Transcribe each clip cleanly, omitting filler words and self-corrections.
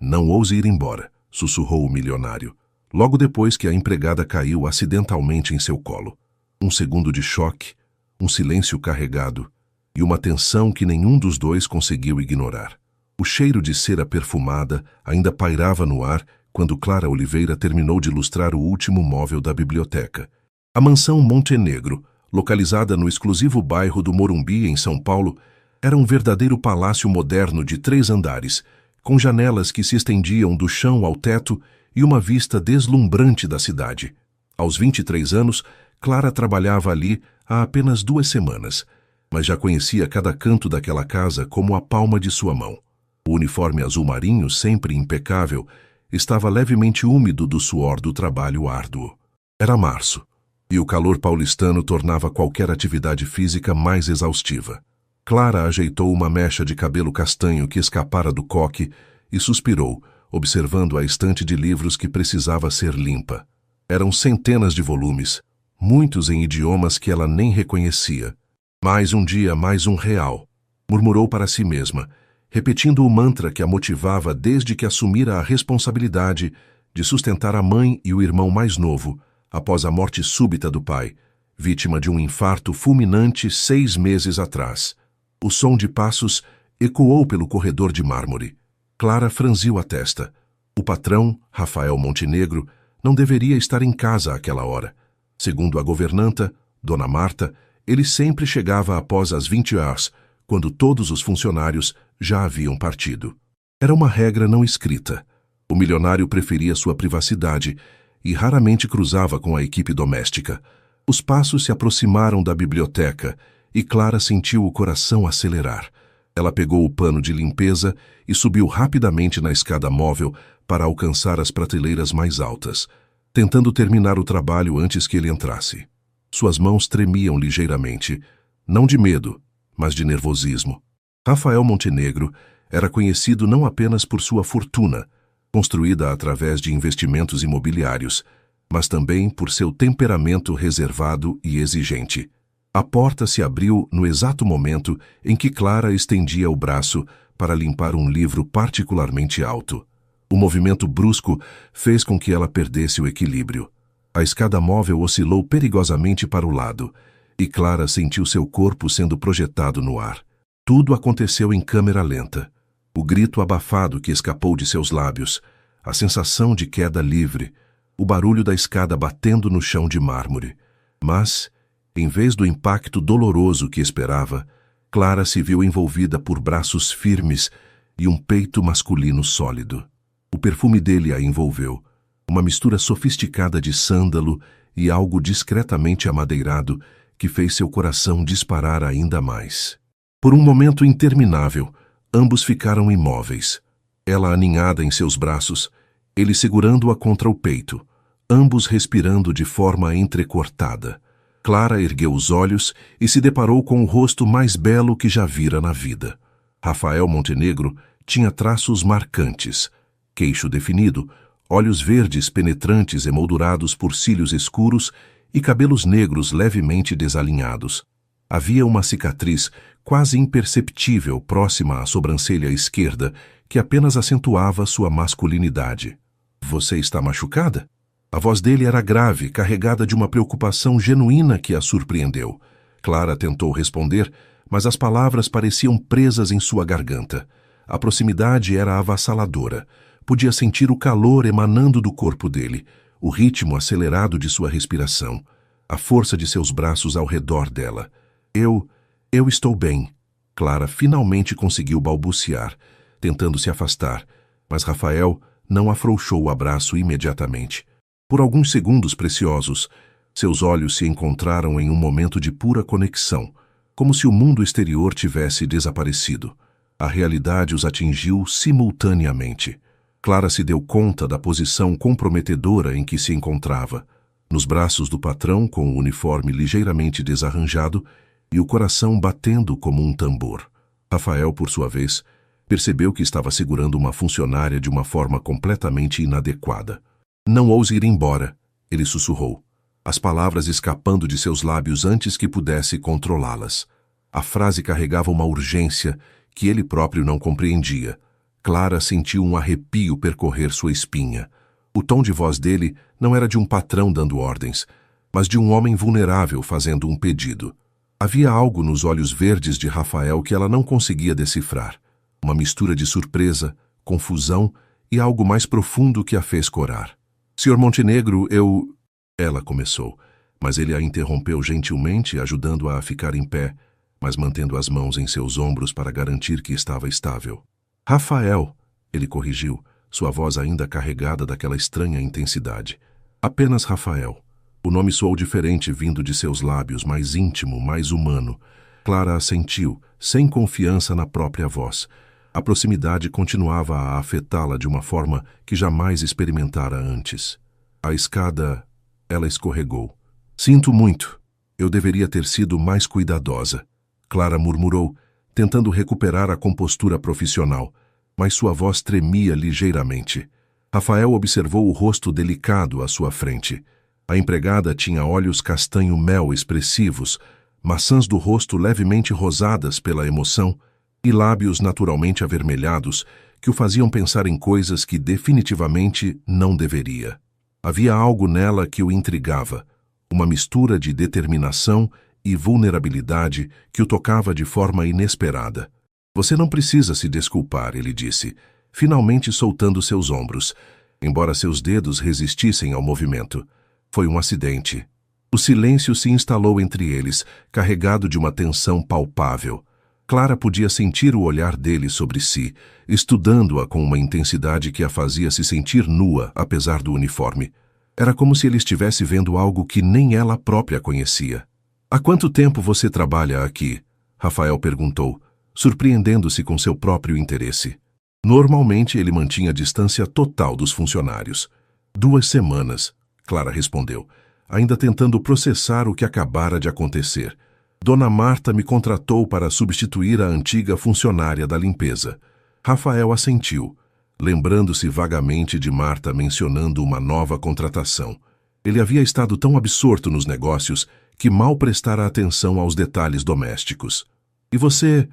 Não ouse ir embora, sussurrou o milionário, logo depois que a empregada caiu acidentalmente em seu colo. Um segundo de choque, um silêncio carregado e uma tensão que nenhum dos dois conseguiu ignorar. O cheiro de cera perfumada ainda pairava no ar quando Clara Oliveira terminou de lustrar o último móvel da biblioteca. A mansão Montenegro, localizada no exclusivo bairro do Morumbi, em São Paulo, era um verdadeiro palácio moderno de 3 andares, com janelas que se estendiam do chão ao teto e uma vista deslumbrante da cidade. Aos 23 anos, Clara trabalhava ali há apenas 2 semanas, mas já conhecia cada canto daquela casa como a palma de sua mão. O uniforme azul marinho, sempre impecável, estava levemente úmido do suor do trabalho árduo. Era março, e o calor paulistano tornava qualquer atividade física mais exaustiva. Clara ajeitou uma mecha de cabelo castanho que escapara do coque e suspirou, observando a estante de livros que precisava ser limpa. Eram centenas de volumes, muitos em idiomas que ela nem reconhecia. Mais um dia, mais um real, murmurou para si mesma, repetindo o mantra que a motivava desde que assumira a responsabilidade de sustentar a mãe e o irmão mais novo, após a morte súbita do pai, vítima de um infarto fulminante 6 meses atrás. O som de passos ecoou pelo corredor de mármore. Clara franziu a testa. O patrão, Rafael Montenegro, não deveria estar em casa àquela hora. Segundo a governanta, Dona Marta, ele sempre chegava após as 20 horas, quando todos os funcionários já haviam partido. Era uma regra não escrita. O milionário preferia sua privacidade e raramente cruzava com a equipe doméstica. Os passos se aproximaram da biblioteca e Clara sentiu o coração acelerar. Ela pegou o pano de limpeza e subiu rapidamente na escada móvel para alcançar as prateleiras mais altas, tentando terminar o trabalho antes que ele entrasse. Suas mãos tremiam ligeiramente, não de medo, mas de nervosismo. Rafael Montenegro era conhecido não apenas por sua fortuna, construída através de investimentos imobiliários, mas também por seu temperamento reservado e exigente. A porta se abriu no exato momento em que Clara estendia o braço para limpar um livro particularmente alto. O movimento brusco fez com que ela perdesse o equilíbrio. A escada móvel oscilou perigosamente para o lado, e Clara sentiu seu corpo sendo projetado no ar. Tudo aconteceu em câmera lenta. O grito abafado que escapou de seus lábios, a sensação de queda livre, o barulho da escada batendo no chão de mármore. Mas, em vez do impacto doloroso que esperava, Clara se viu envolvida por braços firmes e um peito masculino sólido. O perfume dele a envolveu, uma mistura sofisticada de sândalo e algo discretamente amadeirado que fez seu coração disparar ainda mais. Por um momento interminável, ambos ficaram imóveis. Ela aninhada em seus braços, ele segurando-a contra o peito, ambos respirando de forma entrecortada. Clara ergueu os olhos e se deparou com o rosto mais belo que já vira na vida. Rafael Montenegro tinha traços marcantes, queixo definido, olhos verdes penetrantes emoldurados por cílios escuros e cabelos negros levemente desalinhados. Havia uma cicatriz quase imperceptível próxima à sobrancelha esquerda que apenas acentuava sua masculinidade. "Você está machucada?" A voz dele era grave, carregada de uma preocupação genuína que a surpreendeu. Clara tentou responder, mas as palavras pareciam presas em sua garganta. A proximidade era avassaladora. Podia sentir o calor emanando do corpo dele, o ritmo acelerado de sua respiração, a força de seus braços ao redor dela. Eu estou bem." Clara finalmente conseguiu balbuciar, tentando se afastar, mas Rafael não afrouxou o abraço imediatamente. Por alguns segundos preciosos, seus olhos se encontraram em um momento de pura conexão, como se o mundo exterior tivesse desaparecido. A realidade os atingiu simultaneamente. Clara se deu conta da posição comprometedora em que se encontrava, nos braços do patrão com o uniforme ligeiramente desarranjado e o coração batendo como um tambor. Rafael, por sua vez, percebeu que estava segurando uma funcionária de uma forma completamente inadequada. "Não ouse ir embora", ele sussurrou, as palavras escapando de seus lábios antes que pudesse controlá-las. A frase carregava uma urgência que ele próprio não compreendia. Clara sentiu um arrepio percorrer sua espinha. O tom de voz dele não era de um patrão dando ordens, mas de um homem vulnerável fazendo um pedido. Havia algo nos olhos verdes de Rafael que ela não conseguia decifrar. Uma mistura de surpresa, confusão e algo mais profundo que a fez corar. Sr. Montenegro, eu... Ela começou, mas ele a interrompeu gentilmente, ajudando-a a ficar em pé, mas mantendo as mãos em seus ombros para garantir que estava estável. Rafael, ele corrigiu, sua voz ainda carregada daquela estranha intensidade. Apenas Rafael. O nome soou diferente vindo de seus lábios, mais íntimo, mais humano. Clara assentiu, sem confiança na própria voz. A proximidade continuava a afetá-la de uma forma que jamais experimentara antes. A escada... Ela escorregou. Sinto muito. Eu deveria ter sido mais cuidadosa. Clara murmurou, tentando recuperar a compostura profissional, mas sua voz tremia ligeiramente. Rafael observou o rosto delicado à sua frente. A empregada tinha olhos castanho-mel expressivos, maçãs do rosto levemente rosadas pela emoção e lábios naturalmente avermelhados que o faziam pensar em coisas que definitivamente não deveria. Havia algo nela que o intrigava, uma mistura de determinação e vulnerabilidade que o tocava de forma inesperada. Você não precisa se desculpar, ele disse, finalmente soltando seus ombros, embora seus dedos resistissem ao movimento. Foi um acidente. O silêncio se instalou entre eles, carregado de uma tensão palpável. Clara podia sentir o olhar dele sobre si, estudando-a com uma intensidade que a fazia se sentir nua, apesar do uniforme. Era como se ele estivesse vendo algo que nem ela própria conhecia. Há quanto tempo você trabalha aqui? Rafael perguntou, surpreendendo-se com seu próprio interesse. Normalmente ele mantinha a distância total dos funcionários. 2 semanas, Clara respondeu, ainda tentando processar o que acabara de acontecer. Dona Marta me contratou para substituir a antiga funcionária da limpeza. Rafael assentiu, lembrando-se vagamente de Marta mencionando uma nova contratação. Ele havia estado tão absorto nos negócios que mal prestara atenção aos detalhes domésticos. E você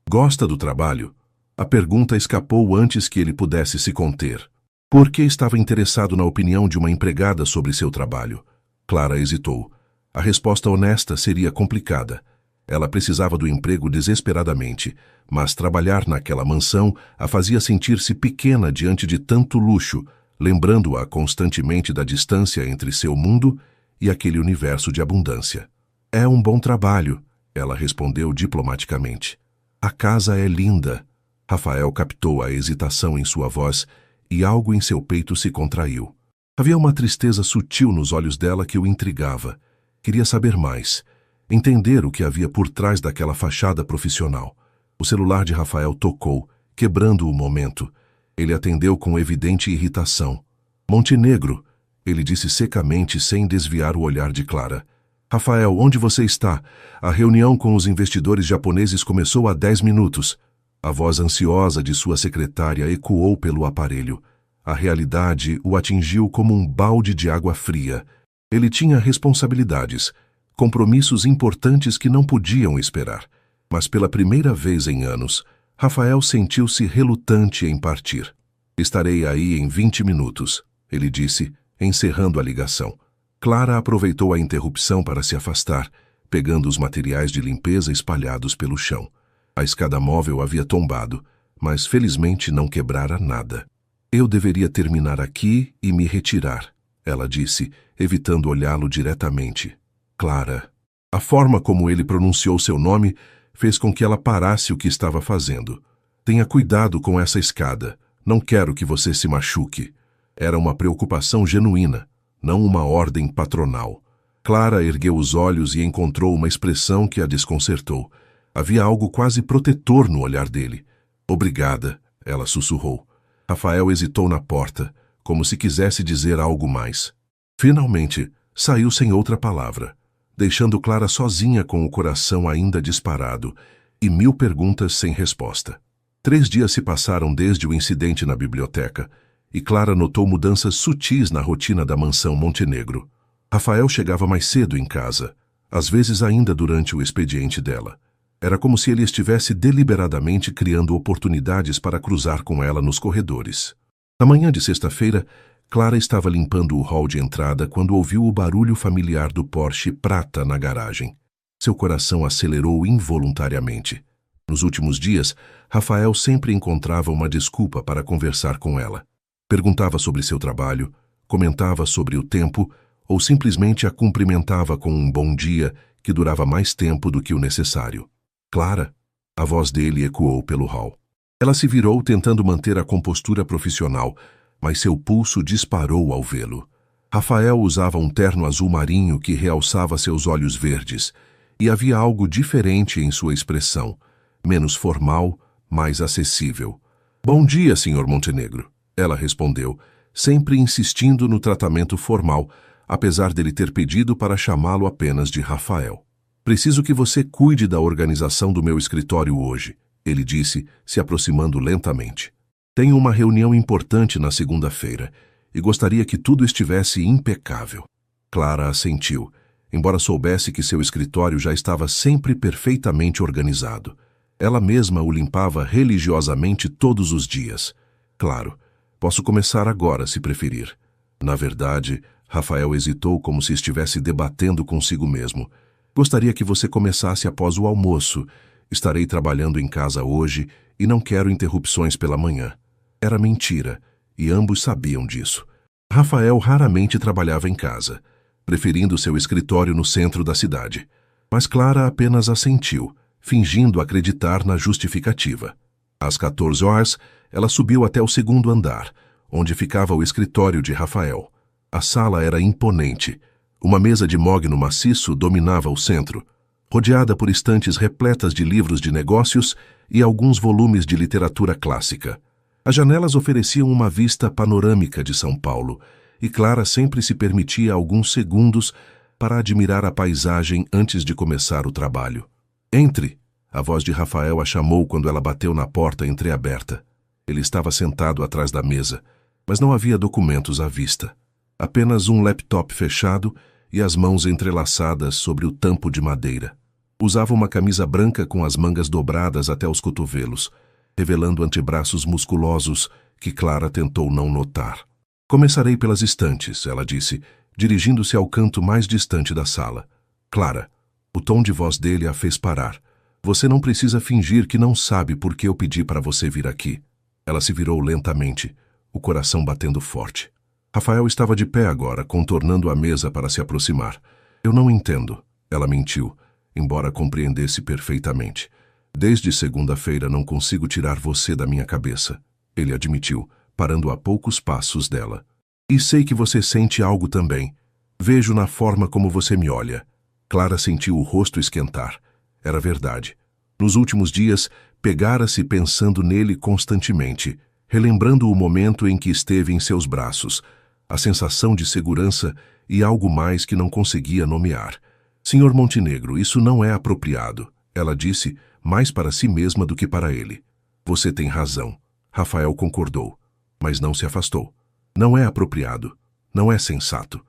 gosta do trabalho? A pergunta escapou antes que ele pudesse se conter. Por que estava interessado na opinião de uma empregada sobre seu trabalho? Clara hesitou. A resposta honesta seria complicada. Ela precisava do emprego desesperadamente, mas trabalhar naquela mansão a fazia sentir-se pequena diante de tanto luxo, lembrando-a constantemente da distância entre seu mundo e aquele universo de abundância. É um bom trabalho, ela respondeu diplomaticamente. A casa é linda. Rafael captou a hesitação em sua voz e algo em seu peito se contraiu. Havia uma tristeza sutil nos olhos dela que o intrigava. Queria saber mais, entender o que havia por trás daquela fachada profissional. O celular de Rafael tocou, quebrando o momento. Ele atendeu com evidente irritação. Montenegro, ele disse secamente sem desviar o olhar de Clara. Rafael, onde você está? A reunião com os investidores japoneses começou há 10 minutos. A voz ansiosa de sua secretária ecoou pelo aparelho. A realidade o atingiu como um balde de água fria. Ele tinha responsabilidades, compromissos importantes que não podiam esperar. Mas pela primeira vez em anos, Rafael sentiu-se relutante em partir. Estarei aí em 20 minutos, ele disse, encerrando a ligação. Clara aproveitou a interrupção para se afastar, pegando os materiais de limpeza espalhados pelo chão. A escada móvel havia tombado, mas felizmente não quebrara nada. Eu deveria terminar aqui e me retirar, ela disse, evitando olhá-lo diretamente. Clara. A forma como ele pronunciou seu nome fez com que ela parasse o que estava fazendo. Tenha cuidado com essa escada. Não quero que você se machuque. Era uma preocupação genuína, não uma ordem patronal. Clara ergueu os olhos e encontrou uma expressão que a desconcertou. Havia algo quase protetor no olhar dele. Obrigada, ela sussurrou. Rafael hesitou na porta, como se quisesse dizer algo mais. Finalmente, saiu sem outra palavra, deixando Clara sozinha com o coração ainda disparado e 1000 perguntas sem resposta. 3 dias se passaram desde o incidente na biblioteca e Clara notou mudanças sutis na rotina da mansão Montenegro. Rafael chegava mais cedo em casa, às vezes ainda durante o expediente dela. Era como se ele estivesse deliberadamente criando oportunidades para cruzar com ela nos corredores. Na manhã de sexta-feira, Clara estava limpando o hall de entrada quando ouviu o barulho familiar do Porsche prata na garagem. Seu coração acelerou involuntariamente. Nos últimos dias, Rafael sempre encontrava uma desculpa para conversar com ela. Perguntava sobre seu trabalho, comentava sobre o tempo ou simplesmente a cumprimentava com um bom dia que durava mais tempo do que o necessário. Clara, a voz dele ecoou pelo hall. Ela se virou tentando manter a compostura profissional, mas seu pulso disparou ao vê-lo. Rafael usava um terno azul marinho que realçava seus olhos verdes, e havia algo diferente em sua expressão, menos formal, mais acessível. Bom dia, Sr. Montenegro, ela respondeu, sempre insistindo no tratamento formal, apesar dele ter pedido para chamá-lo apenas de Rafael. Preciso que você cuide da organização do meu escritório hoje, ele disse, se aproximando lentamente. Tenho uma reunião importante na segunda-feira e gostaria que tudo estivesse impecável. Clara assentiu, embora soubesse que seu escritório já estava sempre perfeitamente organizado. Ela mesma o limpava religiosamente todos os dias. Claro, posso começar agora, se preferir. Na verdade, Rafael hesitou como se estivesse debatendo consigo mesmo. Gostaria que você começasse após o almoço. Estarei trabalhando em casa hoje e não quero interrupções pela manhã. Era mentira, e ambos sabiam disso. Rafael raramente trabalhava em casa, preferindo seu escritório no centro da cidade. Mas Clara apenas assentiu, fingindo acreditar na justificativa. Às 14 horas, ela subiu até o segundo andar, onde ficava o escritório de Rafael. A sala era imponente. Uma mesa de mogno maciço dominava o centro, rodeada por estantes repletas de livros de negócios e alguns volumes de literatura clássica. As janelas ofereciam uma vista panorâmica de São Paulo, e Clara sempre se permitia alguns segundos para admirar a paisagem antes de começar o trabalho. Entre! A voz de Rafael a chamou quando ela bateu na porta entreaberta. Ele estava sentado atrás da mesa, mas não havia documentos à vista. Apenas um laptop fechado e as mãos entrelaçadas sobre o tampo de madeira. Usava uma camisa branca com as mangas dobradas até os cotovelos, revelando antebraços musculosos que Clara tentou não notar. Começarei pelas estantes, ela disse, dirigindo-se ao canto mais distante da sala. Clara, o tom de voz dele a fez parar. Você não precisa fingir que não sabe por que eu pedi para você vir aqui. Ela se virou lentamente, o coração batendo forte. Rafael estava de pé agora, contornando a mesa para se aproximar. Eu não entendo, ela mentiu, embora compreendesse perfeitamente. Desde segunda-feira não consigo tirar você da minha cabeça, ele admitiu, parando a poucos passos dela. E sei que você sente algo também. Vejo na forma como você me olha. Clara sentiu o rosto esquentar. Era verdade. Nos últimos dias, pegara-se pensando nele constantemente, relembrando o momento em que esteve em seus braços, a sensação de segurança e algo mais que não conseguia nomear. Sr. Montenegro, isso não é apropriado, ela disse, mais para si mesma do que para ele. Você tem razão. Rafael concordou, mas não se afastou. Não é apropriado. Não é sensato.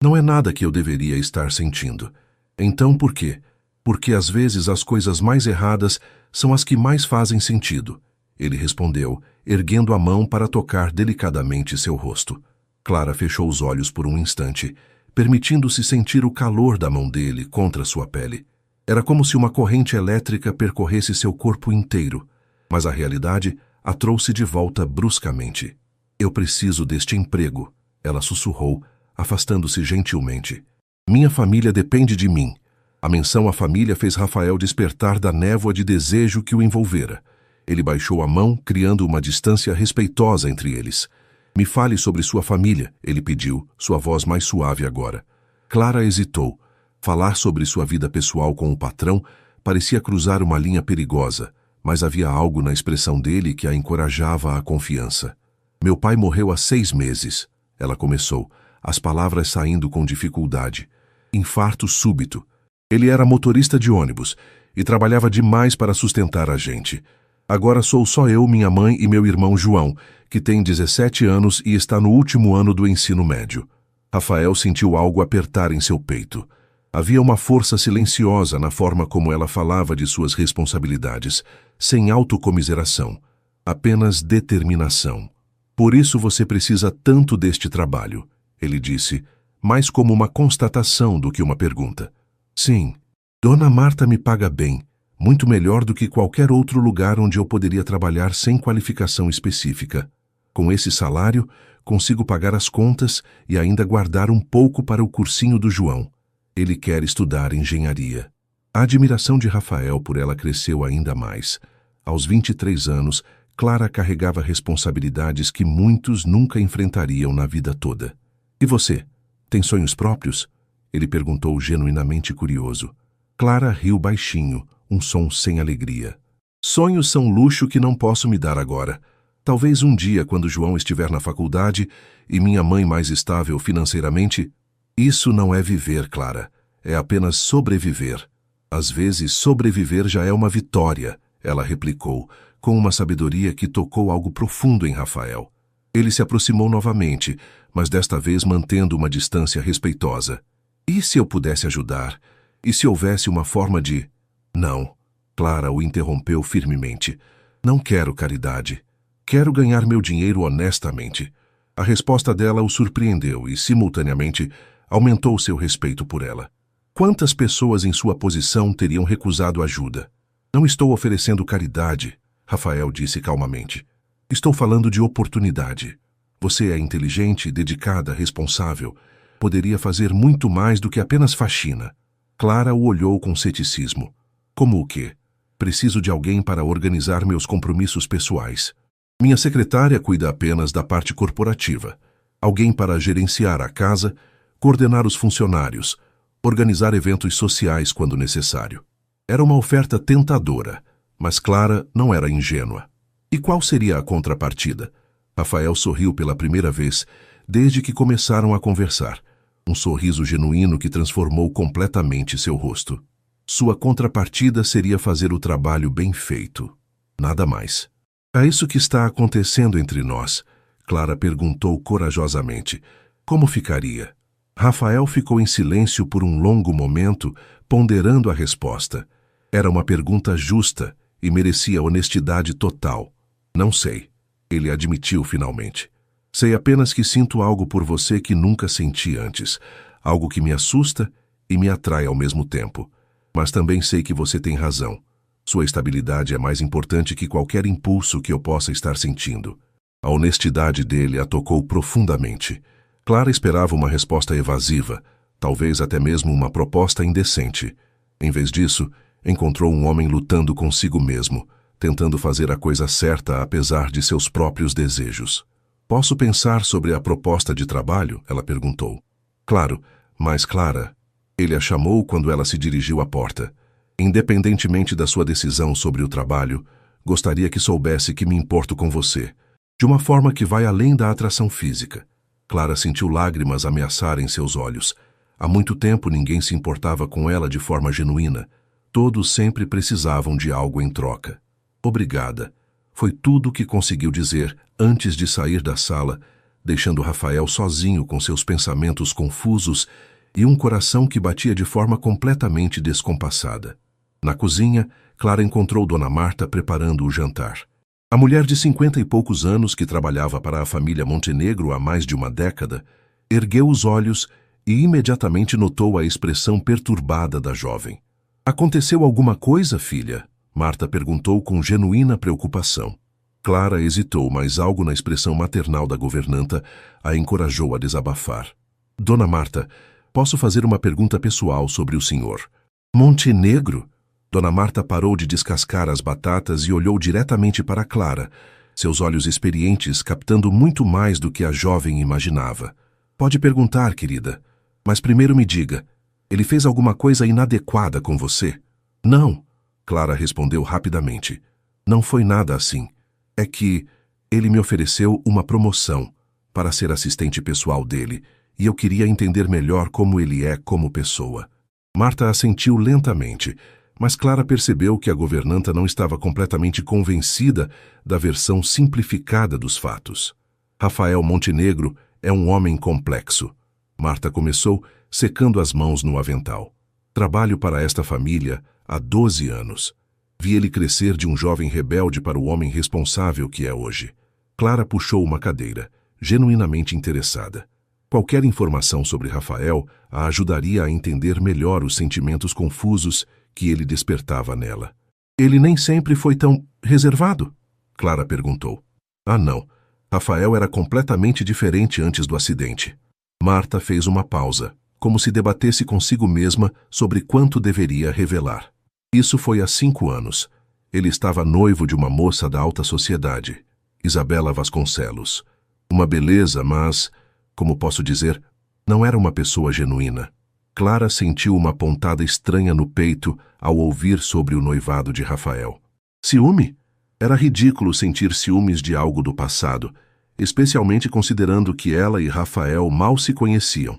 Não é nada que eu deveria estar sentindo. Então por quê? Porque às vezes as coisas mais erradas são as que mais fazem sentido. Ele respondeu, erguendo a mão para tocar delicadamente seu rosto. Clara fechou os olhos por um instante, permitindo-se sentir o calor da mão dele contra sua pele. Era como se uma corrente elétrica percorresse seu corpo inteiro, mas a realidade a trouxe de volta bruscamente. Eu preciso deste emprego, ela sussurrou, afastando-se gentilmente. Minha família depende de mim. A menção à família fez Rafael despertar da névoa de desejo que o envolvera. Ele baixou a mão, criando uma distância respeitosa entre eles. Me fale sobre sua família, ele pediu, sua voz mais suave agora. Clara hesitou. Falar sobre sua vida pessoal com o patrão parecia cruzar uma linha perigosa, mas havia algo na expressão dele que a encorajava à confiança. Meu pai morreu há 6 meses, ela começou, as palavras saindo com dificuldade. Infarto súbito. Ele era motorista de ônibus e trabalhava demais para sustentar a gente. Agora sou só eu, minha mãe e meu irmão João, que tem 17 anos e está no último ano do ensino médio. Rafael sentiu algo apertar em seu peito. Havia uma força silenciosa na forma como ela falava de suas responsabilidades, sem autocomiseração, apenas determinação. Por isso você precisa tanto deste trabalho, ele disse, mais como uma constatação do que uma pergunta. Sim, Dona Marta me paga bem, muito melhor do que qualquer outro lugar onde eu poderia trabalhar sem qualificação específica. Com esse salário, consigo pagar as contas e ainda guardar um pouco para o cursinho do João. Ele quer estudar engenharia. A admiração de Rafael por ela cresceu ainda mais. Aos 23 anos, Clara carregava responsabilidades que muitos nunca enfrentariam na vida toda. E você, tem sonhos próprios? Ele perguntou genuinamente curioso. Clara riu baixinho, um som sem alegria. Sonhos são luxo que não posso me dar agora. Talvez um dia, quando João estiver na faculdade e minha mãe mais estável financeiramente. Isso não é viver, Clara. É apenas sobreviver. Às vezes, sobreviver já é uma vitória, ela replicou, com uma sabedoria que tocou algo profundo em Rafael. Ele se aproximou novamente, mas desta vez mantendo uma distância respeitosa. E se eu pudesse ajudar? E se houvesse uma forma de... Não. Clara o interrompeu firmemente. Não quero caridade. Quero ganhar meu dinheiro honestamente. A resposta dela o surpreendeu e, simultaneamente, aumentou seu respeito por ela. Quantas pessoas em sua posição teriam recusado ajuda? Não estou oferecendo caridade, Rafael disse calmamente. Estou falando de oportunidade. Você é inteligente, dedicada, responsável. Poderia fazer muito mais do que apenas faxina. Clara o olhou com ceticismo. Como o quê? Preciso de alguém para organizar meus compromissos pessoais. Minha secretária cuida apenas da parte corporativa. Alguém para gerenciar a casa, coordenar os funcionários, organizar eventos sociais quando necessário. Era uma oferta tentadora, mas Clara não era ingênua. E qual seria a contrapartida? Rafael sorriu pela primeira vez desde que começaram a conversar. Um sorriso genuíno que transformou completamente seu rosto. Sua contrapartida seria fazer o trabalho bem feito. Nada mais. É isso que está acontecendo entre nós, Clara perguntou corajosamente. Como ficaria? Rafael ficou em silêncio por um longo momento, ponderando a resposta. Era uma pergunta justa e merecia honestidade total. Não sei, ele admitiu finalmente. Sei apenas que sinto algo por você que nunca senti antes, algo que me assusta e me atrai ao mesmo tempo. Mas também sei que você tem razão. Sua estabilidade é mais importante que qualquer impulso que eu possa estar sentindo. A honestidade dele a tocou profundamente. Clara esperava uma resposta evasiva, talvez até mesmo uma proposta indecente. Em vez disso, encontrou um homem lutando consigo mesmo, tentando fazer a coisa certa apesar de seus próprios desejos. Posso pensar sobre a proposta de trabalho? Ela perguntou. Claro, mas Clara... Ele a chamou quando ela se dirigiu à porta. Independentemente da sua decisão sobre o trabalho, gostaria que soubesse que me importo com você, de uma forma que vai além da atração física. Clara sentiu lágrimas ameaçarem seus olhos. Há muito tempo ninguém se importava com ela de forma genuína. Todos sempre precisavam de algo em troca. Obrigada. Foi tudo o que conseguiu dizer antes de sair da sala, deixando Rafael sozinho com seus pensamentos confusos e um coração que batia de forma completamente descompassada. Na cozinha, Clara encontrou Dona Marta preparando o jantar. A mulher de 50 e poucos anos, que trabalhava para a família Montenegro há mais de uma década, ergueu os olhos e imediatamente notou a expressão perturbada da jovem. Aconteceu alguma coisa, filha? Marta perguntou com genuína preocupação. Clara hesitou, mas algo na expressão maternal da governanta a encorajou a desabafar. Dona Marta, posso fazer uma pergunta pessoal sobre o senhor? Montenegro? Dona Marta parou de descascar as batatas e olhou diretamente para Clara, seus olhos experientes captando muito mais do que a jovem imaginava. Pode perguntar, querida, mas primeiro me diga, ele fez alguma coisa inadequada com você? Não, Clara respondeu rapidamente. Não foi nada assim. É que ele me ofereceu uma promoção para ser assistente pessoal dele, e eu queria entender melhor como ele é como pessoa. Marta assentiu lentamente, mas Clara percebeu que a governanta não estava completamente convencida da versão simplificada dos fatos. Rafael Montenegro é um homem complexo. Marta começou, secando as mãos no avental. Trabalho para esta família há 12 anos. Vi ele crescer de um jovem rebelde para o homem responsável que é hoje. Clara puxou uma cadeira, genuinamente interessada. Qualquer informação sobre Rafael a ajudaria a entender melhor os sentimentos confusos que ele despertava nela. Ele nem sempre foi tão reservado? Clara perguntou. Ah, não. Rafael era completamente diferente antes do acidente. Marta fez uma pausa, como se debatesse consigo mesma sobre quanto deveria revelar. Isso foi há 5 anos. Ele estava noivo de uma moça da alta sociedade, Isabela Vasconcelos. Uma beleza, mas, como posso dizer, não era uma pessoa genuína. Clara sentiu uma pontada estranha no peito ao ouvir sobre o noivado de Rafael. Ciúme? Era ridículo sentir ciúmes de algo do passado, especialmente considerando que ela e Rafael mal se conheciam.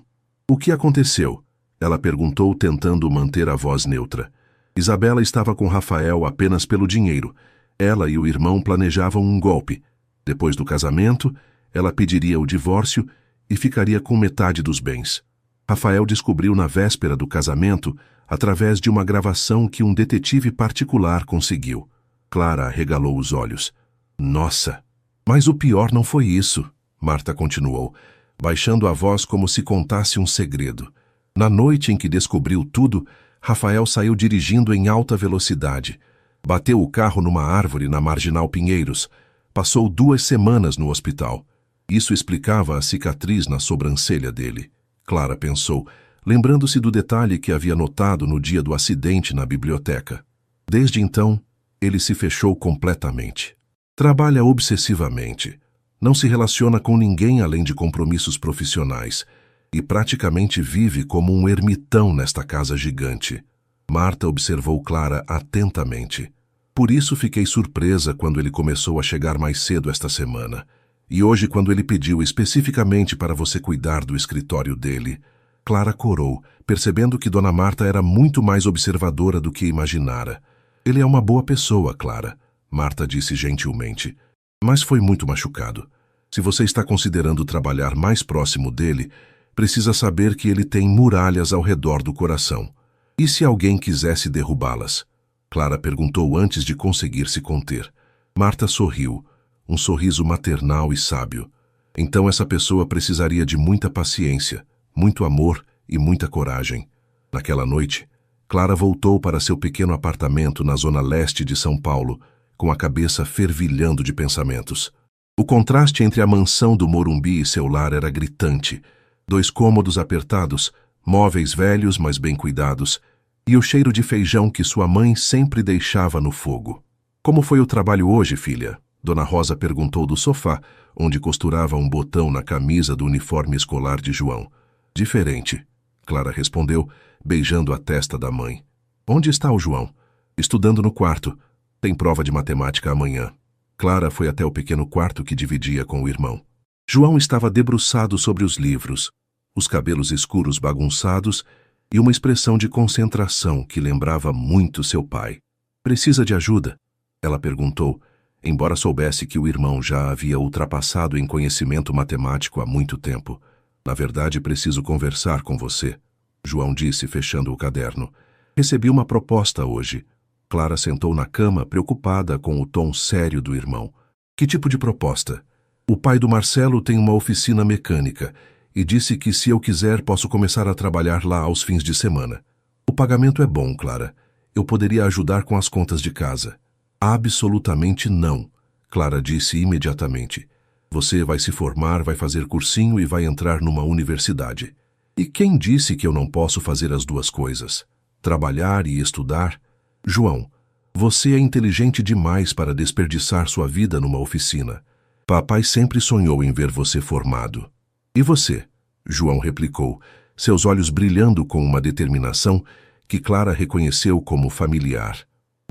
O que aconteceu? Ela perguntou, tentando manter a voz neutra. Isabela estava com Rafael apenas pelo dinheiro. Ela e o irmão planejavam um golpe. Depois do casamento, ela pediria o divórcio e ficaria com metade dos bens. Rafael descobriu na véspera do casamento através de uma gravação que um detetive particular conseguiu. Clara arregalou os olhos. Nossa! Mas o pior não foi isso, Marta continuou, baixando a voz como se contasse um segredo. Na noite em que descobriu tudo, Rafael saiu dirigindo em alta velocidade. Bateu o carro numa árvore na Marginal Pinheiros. Passou 2 semanas no hospital. Isso explicava a cicatriz na sobrancelha dele. Clara pensou, lembrando-se do detalhe que havia notado no dia do acidente na biblioteca. Desde então, ele se fechou completamente. Trabalha obsessivamente. Não se relaciona com ninguém além de compromissos profissionais e praticamente vive como um ermitão nesta casa gigante. Marta observou Clara atentamente. Por isso fiquei surpresa quando ele começou a chegar mais cedo esta semana. E hoje, quando ele pediu especificamente para você cuidar do escritório dele, Clara corou, percebendo que Dona Marta era muito mais observadora do que imaginara. Ele é uma boa pessoa, Clara, Marta disse gentilmente, mas foi muito machucado. Se você está considerando trabalhar mais próximo dele, precisa saber que ele tem muralhas ao redor do coração. E se alguém quisesse derrubá-las? Clara perguntou antes de conseguir se conter. Marta sorriu, um sorriso maternal e sábio. Então essa pessoa precisaria de muita paciência, muito amor e muita coragem. Naquela noite, Clara voltou para seu pequeno apartamento na zona leste de São Paulo, com a cabeça fervilhando de pensamentos. O contraste entre a mansão do Morumbi e seu lar era gritante. 2 cômodos apertados, móveis velhos, mas bem cuidados, e o cheiro de feijão que sua mãe sempre deixava no fogo. Como foi o trabalho hoje, filha? Dona Rosa perguntou do sofá, onde costurava um botão na camisa do uniforme escolar de João. Diferente, Clara respondeu, beijando a testa da mãe. Onde está o João? Estudando no quarto. Tem prova de matemática amanhã. Clara foi até o pequeno quarto que dividia com o irmão. João estava debruçado sobre os livros, os cabelos escuros bagunçados e uma expressão de concentração que lembrava muito seu pai. Precisa de ajuda? Ela perguntou, embora soubesse que o irmão já havia ultrapassado em conhecimento matemático há muito tempo. Na verdade, preciso conversar com você, João disse, fechando o caderno. Recebi uma proposta hoje. Clara sentou na cama, preocupada com o tom sério do irmão. Que tipo de proposta? O pai do Marcelo tem uma oficina mecânica e disse que se eu quiser posso começar a trabalhar lá aos fins de semana. O pagamento é bom, Clara. Eu poderia ajudar com as contas de casa. Absolutamente não, Clara disse imediatamente. Você vai se formar, vai fazer cursinho e vai entrar numa universidade. E quem disse que eu não posso fazer as 2 coisas? Trabalhar e estudar? João, você é inteligente demais para desperdiçar sua vida numa oficina. Papai sempre sonhou em ver você formado. E você? João replicou, seus olhos brilhando com uma determinação que Clara reconheceu como familiar.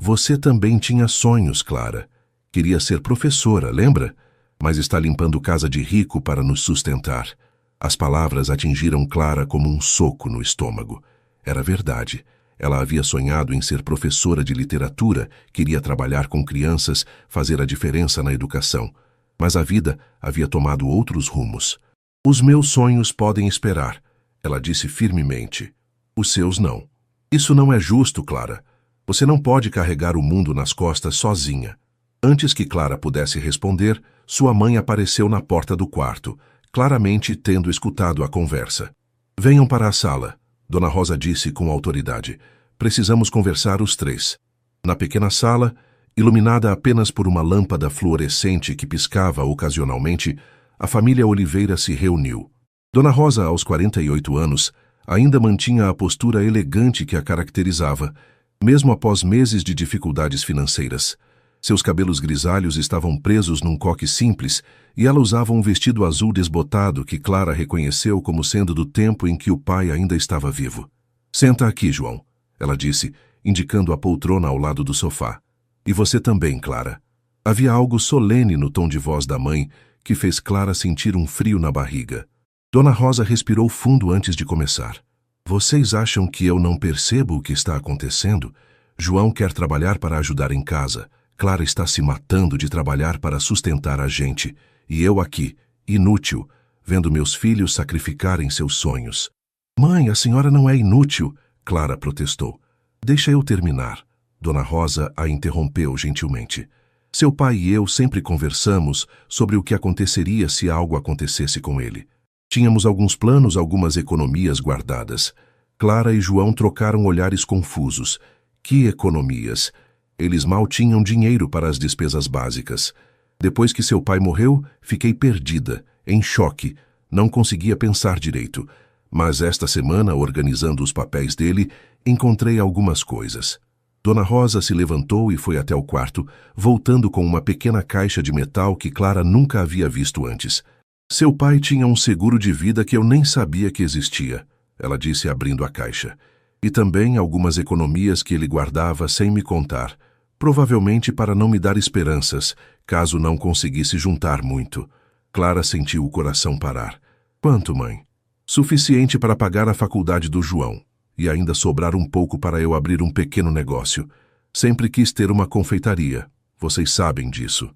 Você também tinha sonhos, Clara. Queria ser professora, lembra? Mas está limpando casa de rico para nos sustentar. As palavras atingiram Clara como um soco no estômago. Era verdade. Ela havia sonhado em ser professora de literatura, queria trabalhar com crianças, fazer a diferença na educação. Mas a vida havia tomado outros rumos. Os meus sonhos podem esperar, ela disse firmemente. Os seus não. Isso não é justo, Clara. Você não pode carregar o mundo nas costas sozinha. Antes que Clara pudesse responder, sua mãe apareceu na porta do quarto, claramente tendo escutado a conversa. Venham para a sala, Dona Rosa disse com autoridade. Precisamos conversar os três. Na pequena sala, iluminada apenas por uma lâmpada fluorescente que piscava ocasionalmente, a família Oliveira se reuniu. Dona Rosa, aos 48 anos, ainda mantinha a postura elegante que a caracterizava, mesmo após meses de dificuldades financeiras. Seus cabelos grisalhos estavam presos num coque simples e ela usava um vestido azul desbotado que Clara reconheceu como sendo do tempo em que o pai ainda estava vivo. Senta aqui, João, ela disse, indicando a poltrona ao lado do sofá. E você também, Clara. Havia algo solene no tom de voz da mãe que fez Clara sentir um frio na barriga. Dona Rosa respirou fundo antes de começar. Vocês acham que eu não percebo o que está acontecendo? João quer trabalhar para ajudar em casa. Clara está se matando de trabalhar para sustentar a gente. E eu aqui, inútil, vendo meus filhos sacrificarem seus sonhos. Mãe, a senhora não é inútil, Clara protestou. Deixa eu terminar. Dona Rosa a interrompeu gentilmente. Seu pai e eu sempre conversamos sobre o que aconteceria se algo acontecesse com ele. Tínhamos alguns planos, algumas economias guardadas. Clara e João trocaram olhares confusos. Que economias? Eles mal tinham dinheiro para as despesas básicas. Depois que seu pai morreu, fiquei perdida, em choque. Não conseguia pensar direito. Mas esta semana, organizando os papéis dele, encontrei algumas coisas. Dona Rosa se levantou e foi até o quarto, voltando com uma pequena caixa de metal que Clara nunca havia visto antes. Seu pai tinha um seguro de vida que eu nem sabia que existia, ela disse abrindo a caixa. E também algumas economias que ele guardava sem me contar, provavelmente para não me dar esperanças, caso não conseguisse juntar muito. Clara sentiu o coração parar. Quanto, mãe? Suficiente para pagar a faculdade do João, e ainda sobrar um pouco para eu abrir um pequeno negócio. Sempre quis ter uma confeitaria. Vocês sabem disso.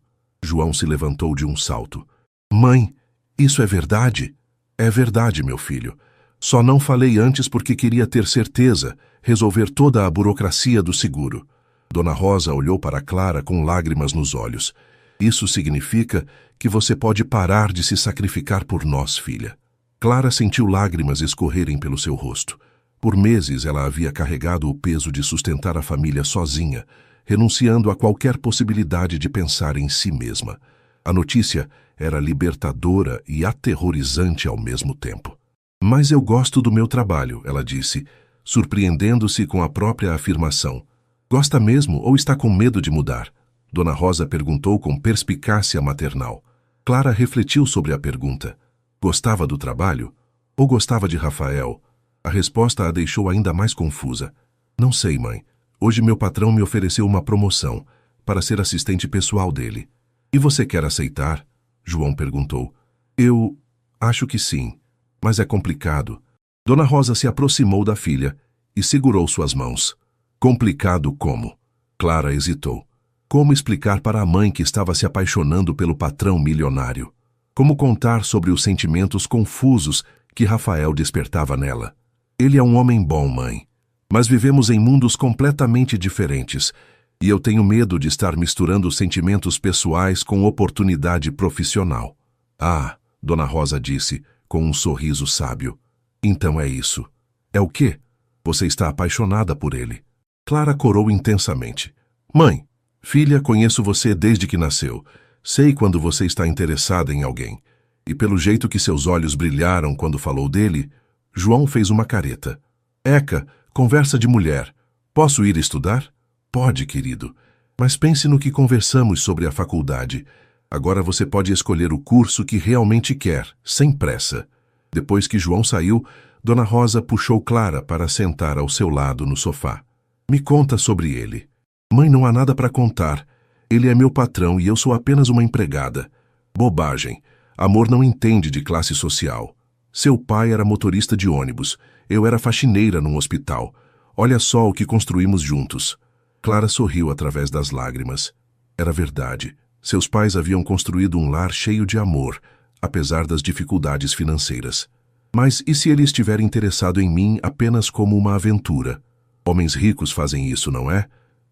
João se levantou de um salto. Mãe, isso é verdade? É verdade, meu filho. Só não falei antes porque queria ter certeza, resolver toda a burocracia do seguro. Dona Rosa olhou para Clara com lágrimas nos olhos. Isso significa que você pode parar de se sacrificar por nós, filha. Clara sentiu lágrimas escorrerem pelo seu rosto. Por meses ela havia carregado o peso de sustentar a família sozinha, renunciando a qualquer possibilidade de pensar em si mesma. A notícia era libertadora e aterrorizante ao mesmo tempo. Mas eu gosto do meu trabalho, ela disse, surpreendendo-se com a própria afirmação. Gosta mesmo ou está com medo de mudar? Dona Rosa perguntou com perspicácia maternal. Clara refletiu sobre a pergunta. Gostava do trabalho? Ou gostava de Rafael? A resposta a deixou ainda mais confusa. Não sei, mãe. Hoje meu patrão me ofereceu uma promoção para ser assistente pessoal dele. E você quer aceitar? João perguntou. Eu acho que sim, mas é complicado. Dona Rosa se aproximou da filha e segurou suas mãos. Complicado como? Clara hesitou. Como explicar para a mãe que estava se apaixonando pelo patrão milionário? Como contar sobre os sentimentos confusos que Rafael despertava nela? Ele é um homem bom, mãe, mas vivemos em mundos completamente diferentes e eu tenho medo de estar misturando sentimentos pessoais com oportunidade profissional. Ah, Dona Rosa disse, com um sorriso sábio. Então é isso. É o quê? Você está apaixonada por ele. Clara corou intensamente. Mãe, filha, conheço você desde que nasceu. Sei quando você está interessada em alguém. E pelo jeito que seus olhos brilharam quando falou dele, João fez uma careta. Eca, conversa de mulher. Posso ir estudar? Pode, querido. Mas pense no que conversamos sobre a faculdade. Agora você pode escolher o curso que realmente quer, sem pressa. Depois que João saiu, Dona Rosa puxou Clara para sentar ao seu lado no sofá. Me conta sobre ele. Mãe, não há nada para contar. Ele é meu patrão e eu sou apenas uma empregada. Bobagem. Amor não entende de classe social. Seu pai era motorista de ônibus. Eu era faxineira num hospital. Olha só o que construímos juntos. Clara sorriu através das lágrimas. Era verdade. Seus pais haviam construído um lar cheio de amor, apesar das dificuldades financeiras. Mas e se ele estiver interessado em mim apenas como uma aventura? Homens ricos fazem isso, não é?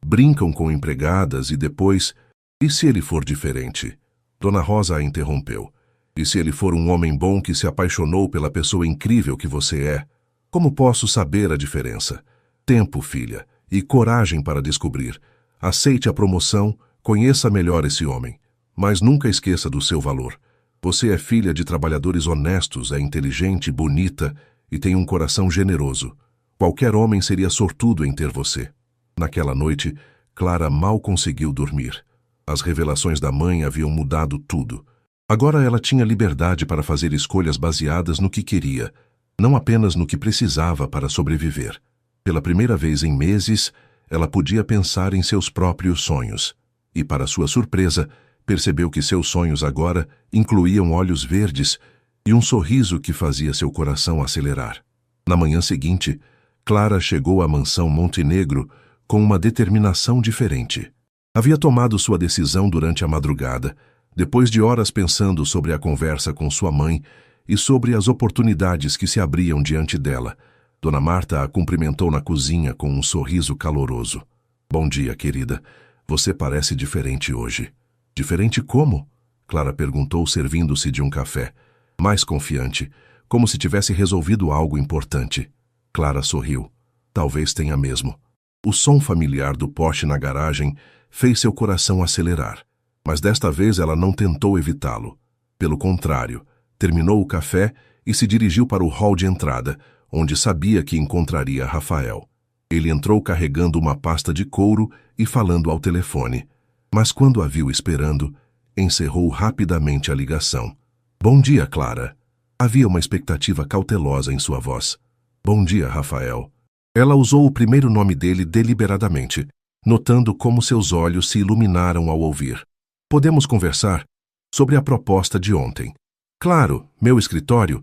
Brincam com empregadas e depois... E se ele for diferente? Dona Rosa a interrompeu. E se ele for um homem bom que se apaixonou pela pessoa incrível que você é? Como posso saber a diferença? Tempo, filha, e coragem para descobrir. Aceite a promoção, conheça melhor esse homem. Mas nunca esqueça do seu valor. Você é filha de trabalhadores honestos, é inteligente, bonita e tem um coração generoso. Qualquer homem seria sortudo em ter você. Naquela noite, Clara mal conseguiu dormir. As revelações da mãe haviam mudado tudo. Agora ela tinha liberdade para fazer escolhas baseadas no que queria, não apenas no que precisava para sobreviver. Pela primeira vez em meses, ela podia pensar em seus próprios sonhos. E, para sua surpresa, percebeu que seus sonhos agora incluíam olhos verdes e um sorriso que fazia seu coração acelerar. Na manhã seguinte, Clara chegou à mansão Montenegro com uma determinação diferente. Havia tomado sua decisão durante a madrugada, depois de horas pensando sobre a conversa com sua mãe e sobre as oportunidades que se abriam diante dela. Dona Marta a cumprimentou na cozinha com um sorriso caloroso. Bom dia, querida. Você parece diferente hoje. Diferente como? Clara perguntou, servindo-se de um café. Mais confiante, como se tivesse resolvido algo importante. Clara sorriu. Talvez tenha mesmo. O som familiar do Porsche na garagem fez seu coração acelerar. Mas desta vez ela não tentou evitá-lo. Pelo contrário, terminou o café e se dirigiu para o hall de entrada, onde sabia que encontraria Rafael. Ele entrou carregando uma pasta de couro e falando ao telefone. Mas quando a viu esperando, encerrou rapidamente a ligação. Bom dia, Clara. Havia uma expectativa cautelosa em sua voz. Bom dia, Rafael. Ela usou o primeiro nome dele deliberadamente, notando como seus olhos se iluminaram ao ouvir. Podemos conversar sobre a proposta de ontem. Claro, meu escritório.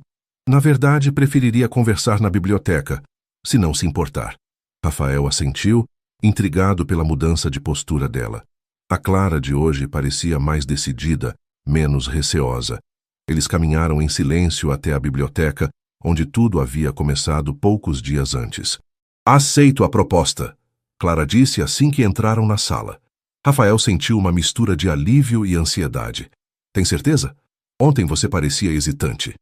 Na verdade, preferiria conversar na biblioteca, se não se importar. Rafael assentiu, intrigado pela mudança de postura dela. A Clara de hoje parecia mais decidida, menos receosa. Eles caminharam em silêncio até a biblioteca, onde tudo havia começado poucos dias antes. Aceito a proposta, Clara disse assim que entraram na sala. Rafael sentiu uma mistura de alívio e ansiedade. Tem certeza? Ontem você parecia hesitante.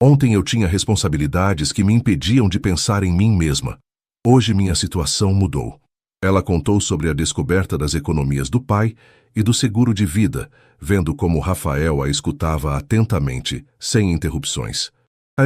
Ontem eu tinha responsabilidades que me impediam de pensar em mim mesma. Hoje minha situação mudou. Ela contou sobre a descoberta das economias do pai e do seguro de vida, vendo como Rafael a escutava atentamente, sem interrupções.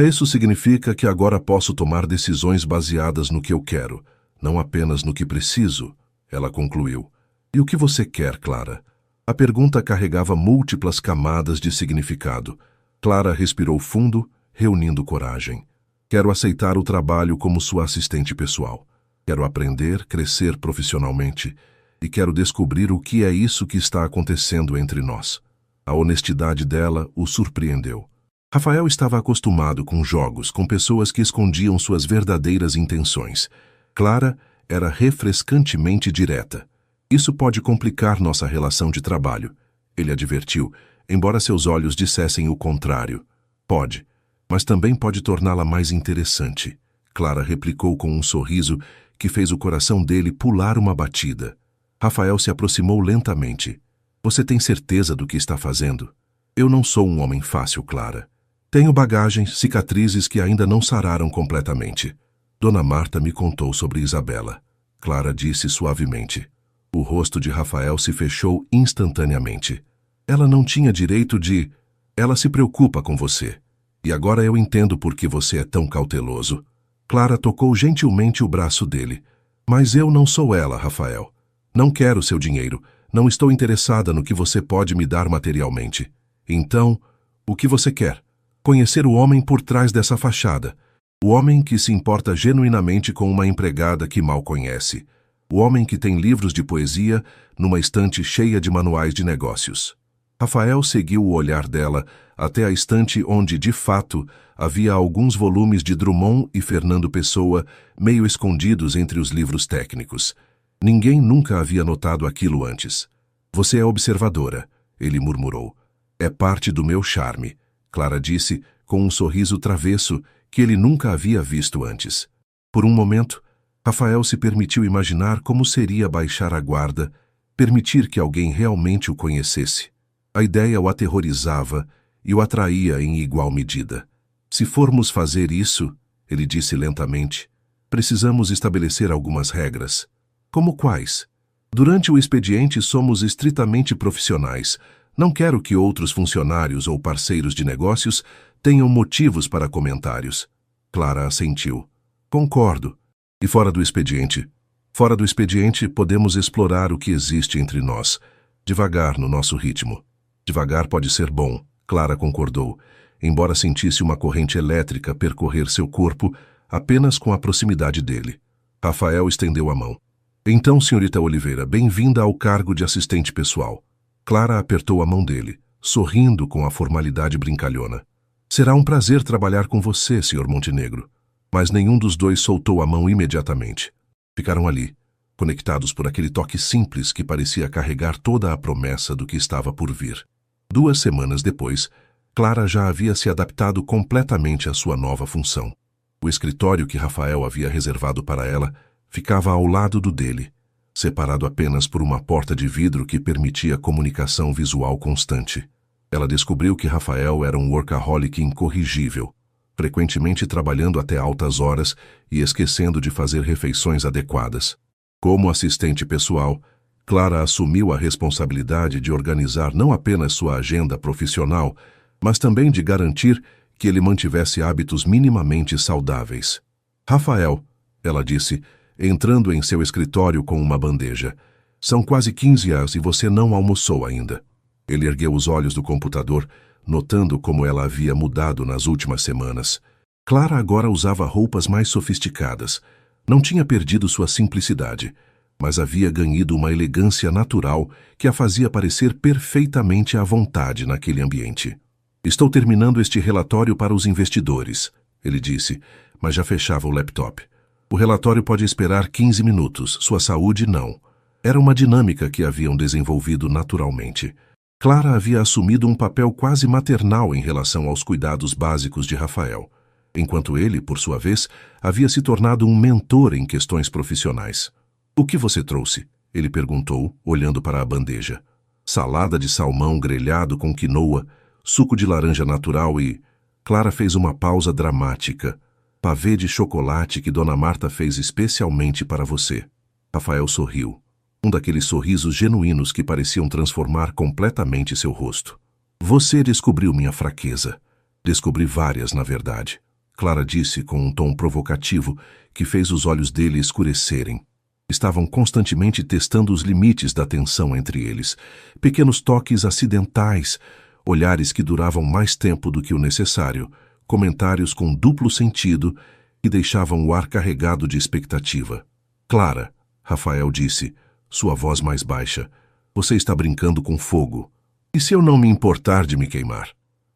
Isso significa que agora posso tomar decisões baseadas no que eu quero, não apenas no que preciso, ela concluiu. E o que você quer, Clara? A pergunta carregava múltiplas camadas de significado. Clara respirou fundo, reunindo coragem. Quero aceitar o trabalho como sua assistente pessoal. Quero aprender, crescer profissionalmente. E quero descobrir o que é isso que está acontecendo entre nós. A honestidade dela o surpreendeu. Rafael estava acostumado com jogos, com pessoas que escondiam suas verdadeiras intenções. Clara era refrescantemente direta. Isso pode complicar nossa relação de trabalho, ele advertiu, embora seus olhos dissessem o contrário. Pode, mas também pode torná-la mais interessante. Clara replicou com um sorriso que fez o coração dele pular uma batida. Rafael se aproximou lentamente. Você tem certeza do que está fazendo? Eu não sou um homem fácil, Clara. Tenho bagagens, cicatrizes que ainda não sararam completamente. Dona Marta me contou sobre Isabela. Clara disse suavemente. O rosto de Rafael se fechou instantaneamente. Ela não tinha direito de... Ela se preocupa com você. E agora eu entendo por que você é tão cauteloso. Clara tocou gentilmente o braço dele. Mas eu não sou ela, Rafael. Não quero seu dinheiro. Não estou interessada no que você pode me dar materialmente. Então, o que você quer? Conhecer o homem por trás dessa fachada. O homem que se importa genuinamente com uma empregada que mal conhece. O homem que tem livros de poesia numa estante cheia de manuais de negócios. Rafael seguiu o olhar dela até a estante onde, de fato, havia alguns volumes de Drummond e Fernando Pessoa meio escondidos entre os livros técnicos. Ninguém nunca havia notado aquilo antes. Você é observadora, ele murmurou. É parte do meu charme, Clara disse com um sorriso travesso que ele nunca havia visto antes. Por um momento, Rafael se permitiu imaginar como seria baixar a guarda, permitir que alguém realmente o conhecesse. A ideia o aterrorizava e o atraía em igual medida. Se formos fazer isso, ele disse lentamente, precisamos estabelecer algumas regras. Como quais? Durante o expediente somos estritamente profissionais. Não quero que outros funcionários ou parceiros de negócios tenham motivos para comentários. Clara assentiu. Concordo. E fora do expediente? Fora do expediente, podemos explorar o que existe entre nós, devagar no nosso ritmo. Devagar pode ser bom, Clara concordou, embora sentisse uma corrente elétrica percorrer seu corpo apenas com a proximidade dele. Rafael estendeu a mão. Então, senhorita Oliveira, bem-vinda ao cargo de assistente pessoal. Clara apertou a mão dele, sorrindo com a formalidade brincalhona. Será um prazer trabalhar com você, senhor Montenegro. Mas nenhum dos dois soltou a mão imediatamente. Ficaram ali, conectados por aquele toque simples que parecia carregar toda a promessa do que estava por vir. 2 semanas depois, Clara já havia se adaptado completamente à sua nova função. O escritório que Rafael havia reservado para ela ficava ao lado do dele, separado apenas por uma porta de vidro que permitia comunicação visual constante. Ela descobriu que Rafael era um workaholic incorrigível, frequentemente trabalhando até altas horas e esquecendo de fazer refeições adequadas. Como assistente pessoal, Clara assumiu a responsabilidade de organizar não apenas sua agenda profissional, mas também de garantir que ele mantivesse hábitos minimamente saudáveis. Rafael, ela disse, entrando em seu escritório com uma bandeja, são quase 15 horas e você não almoçou ainda. Ele ergueu os olhos do computador, notando como ela havia mudado nas últimas semanas. Clara agora usava roupas mais sofisticadas. Não tinha perdido sua simplicidade, mas havia ganhado uma elegância natural que a fazia parecer perfeitamente à vontade naquele ambiente. Estou terminando este relatório para os investidores, ele disse, mas já fechava o laptop. O relatório pode esperar 15 minutos, sua saúde não. Era uma dinâmica que haviam desenvolvido naturalmente. Clara havia assumido um papel quase maternal em relação aos cuidados básicos de Rafael, enquanto ele, por sua vez, havia se tornado um mentor em questões profissionais. O que você trouxe? Ele perguntou, olhando para a bandeja. Salada de salmão grelhado com quinoa, suco de laranja natural e... Clara fez uma pausa dramática. Pavê de chocolate que Dona Marta fez especialmente para você. Rafael sorriu. Um daqueles sorrisos genuínos que pareciam transformar completamente seu rosto. Você descobriu minha fraqueza. Descobri várias, na verdade. Clara disse com um tom provocativo que fez os olhos dele escurecerem. Estavam constantemente testando os limites da tensão entre eles. Pequenos toques acidentais, olhares que duravam mais tempo do que o necessário, comentários com duplo sentido que deixavam o ar carregado de expectativa. Clara, Rafael disse, sua voz mais baixa, você está brincando com fogo. E se eu não me importar de me queimar?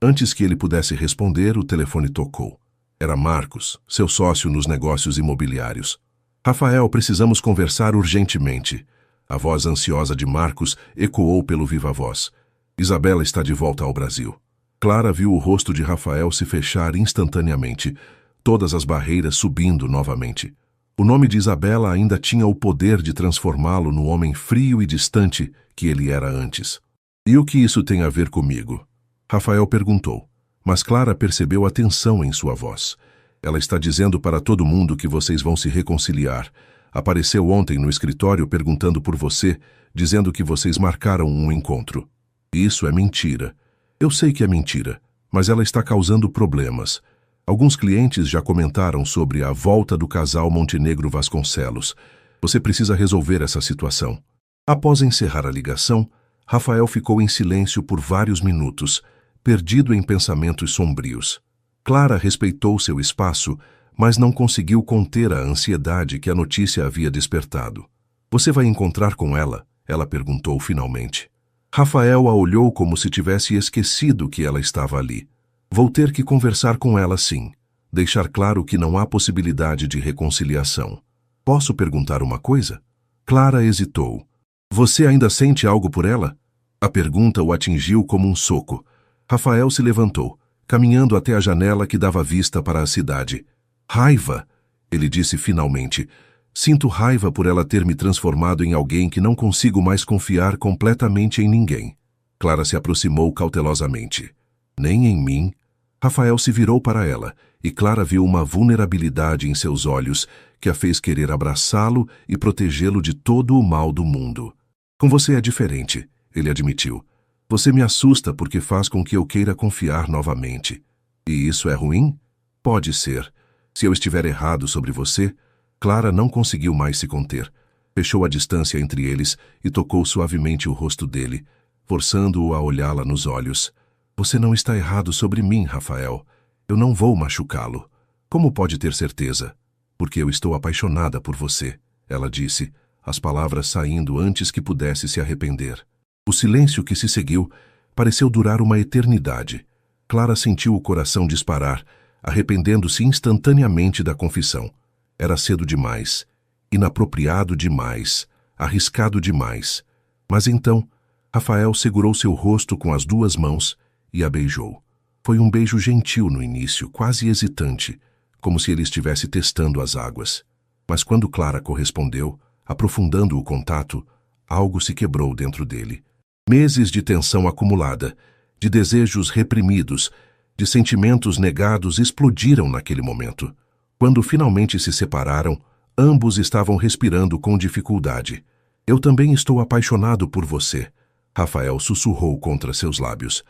Antes que ele pudesse responder, o telefone tocou. Era Marcos, seu sócio nos negócios imobiliários. Rafael, precisamos conversar urgentemente. A voz ansiosa de Marcos ecoou pelo viva-voz. Isabela está de volta ao Brasil. Clara viu o rosto de Rafael se fechar instantaneamente, todas as barreiras subindo novamente. O nome de Isabela ainda tinha o poder de transformá-lo no homem frio e distante que ele era antes. E o que isso tem a ver comigo? Rafael perguntou, mas Clara percebeu a tensão em sua voz. Ela está dizendo para todo mundo que vocês vão se reconciliar. Apareceu ontem no escritório perguntando por você, dizendo que vocês marcaram um encontro. Isso é mentira. Eu sei que é mentira, mas ela está causando problemas. Alguns clientes já comentaram sobre a volta do casal Montenegro Vasconcelos. Você precisa resolver essa situação. Após encerrar a ligação, Rafael ficou em silêncio por vários minutos, perdido em pensamentos sombrios. Clara respeitou seu espaço, mas não conseguiu conter a ansiedade que a notícia havia despertado. Você vai encontrar com ela? Ela perguntou finalmente. Rafael a olhou como se tivesse esquecido que ela estava ali. Vou ter que conversar com ela sim. Deixar claro que não há possibilidade de reconciliação. Posso perguntar uma coisa? Clara hesitou. Você ainda sente algo por ela? A pergunta o atingiu como um soco. Rafael se levantou, caminhando até a janela que dava vista para a cidade. Raiva, ele disse finalmente. Sinto raiva por ela ter me transformado em alguém que não consigo mais confiar completamente em ninguém. Clara se aproximou cautelosamente. Nem em mim. Rafael se virou para ela, e Clara viu uma vulnerabilidade em seus olhos que a fez querer abraçá-lo e protegê-lo de todo o mal do mundo. Com você é diferente, ele admitiu. Você me assusta porque faz com que eu queira confiar novamente. E isso é ruim? Pode ser. Se eu estiver errado sobre você... Clara não conseguiu mais se conter. Fechou a distância entre eles e tocou suavemente o rosto dele, forçando-o a olhá-la nos olhos. Você não está errado sobre mim, Rafael. Eu não vou machucá-lo. Como pode ter certeza? Porque eu estou apaixonada por você, ela disse, as palavras saindo antes que pudesse se arrepender. O silêncio que se seguiu pareceu durar uma eternidade. Clara sentiu o coração disparar, arrependendo-se instantaneamente da confissão. Era cedo demais, inapropriado demais, arriscado demais. Mas então, Rafael segurou seu rosto com as duas mãos e a beijou. Foi um beijo gentil no início, quase hesitante, como se ele estivesse testando as águas. Mas quando Clara correspondeu, aprofundando o contato, algo se quebrou dentro dele. Meses de tensão acumulada, de desejos reprimidos, de sentimentos negados explodiram naquele momento. Quando finalmente se separaram, ambos estavam respirando com dificuldade. Eu também estou apaixonado por você, Rafael sussurrou contra seus lábios.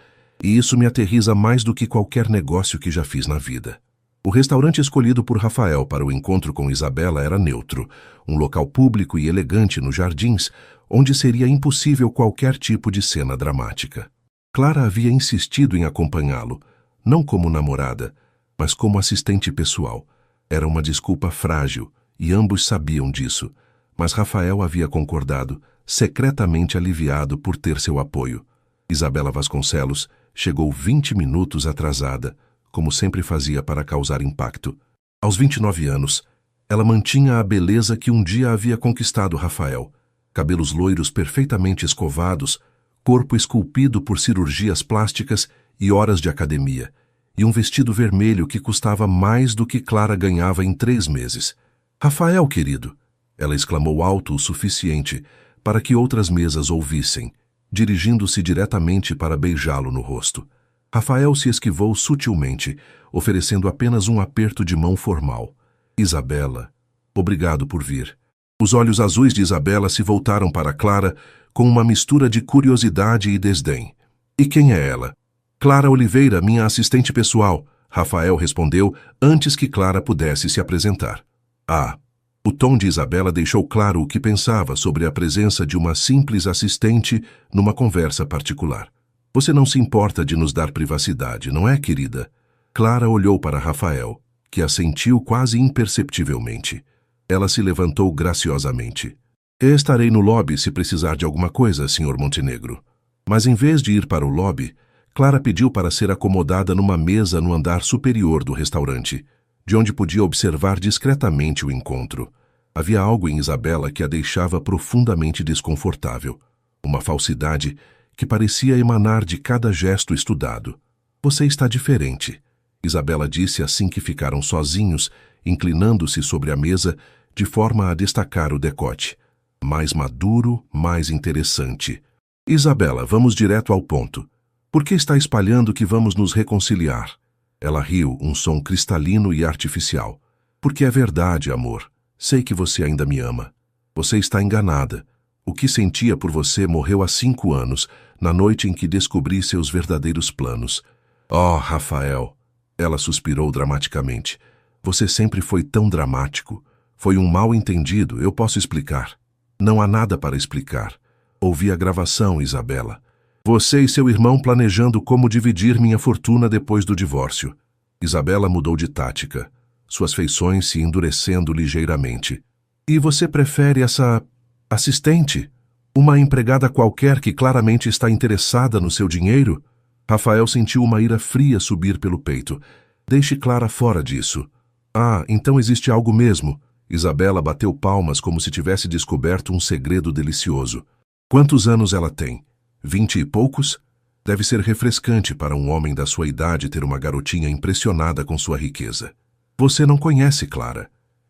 E isso me aterriza mais do que qualquer negócio que já fiz na vida. O restaurante escolhido por Rafael para o encontro com Isabela era neutro, um local público e elegante nos jardins, onde seria impossível qualquer tipo de cena dramática. Clara havia insistido em acompanhá-lo, não como namorada, mas como assistente pessoal. Era uma desculpa frágil, e ambos sabiam disso, mas Rafael havia concordado, secretamente aliviado por ter seu apoio. Isabela Vasconcelos chegou 20 minutos atrasada, como sempre fazia para causar impacto. Aos 29 anos, ela mantinha a beleza que um dia havia conquistado Rafael. Cabelos loiros perfeitamente escovados, corpo esculpido por cirurgias plásticas e horas de academia, e um vestido vermelho que custava mais do que Clara ganhava em 3 meses. Rafael, querido, ela exclamou alto o suficiente para que outras mesas ouvissem, dirigindo-se diretamente para beijá-lo no rosto. Rafael se esquivou sutilmente, oferecendo apenas um aperto de mão formal. Isabela, obrigado por vir. Os olhos azuis de Isabela se voltaram para Clara com uma mistura de curiosidade e desdém. E quem é ela? Clara Oliveira, minha assistente pessoal, Rafael respondeu antes que Clara pudesse se apresentar. Ah, o tom de Isabela deixou claro o que pensava sobre a presença de uma simples assistente numa conversa particular. Você não se importa de nos dar privacidade, não é, querida? Clara olhou para Rafael, que assentiu quase imperceptivelmente. Ela se levantou graciosamente. Estarei no lobby se precisar de alguma coisa, Sr. Montenegro. Mas em vez de ir para o lobby, Clara pediu para ser acomodada numa mesa no andar superior do restaurante, de onde podia observar discretamente o encontro. Havia algo em Isabela que a deixava profundamente desconfortável, uma falsidade que parecia emanar de cada gesto estudado. Você está diferente, Isabela disse assim que ficaram sozinhos, inclinando-se sobre a mesa de forma a destacar o decote. Mais maduro, mais interessante. Isabela, vamos direto ao ponto. Por que está espalhando que vamos nos reconciliar? Ela riu, um som cristalino e artificial. Porque é verdade, amor. Sei que você ainda me ama. Você está enganada. O que sentia por você morreu há 5 anos, na noite em que descobri seus verdadeiros planos. Oh, Rafael! Ela suspirou dramaticamente. Você sempre foi tão dramático. Foi um mal-entendido, eu posso explicar. Não há nada para explicar. Ouvi a gravação, Isabela. Você e seu irmão planejando como dividir minha fortuna depois do divórcio. Isabela mudou de tática, suas feições se endurecendo ligeiramente. E você prefere essa assistente? Uma empregada qualquer que claramente está interessada no seu dinheiro? Rafael sentiu uma ira fria subir pelo peito. Deixe Clara fora disso. Ah, então existe algo mesmo. Isabela bateu palmas como se tivesse descoberto um segredo delicioso. Quantos anos ela tem? 20 e poucos? Deve ser refrescante para um homem da sua idade ter uma garotinha impressionada com sua riqueza. Você não conhece Clara.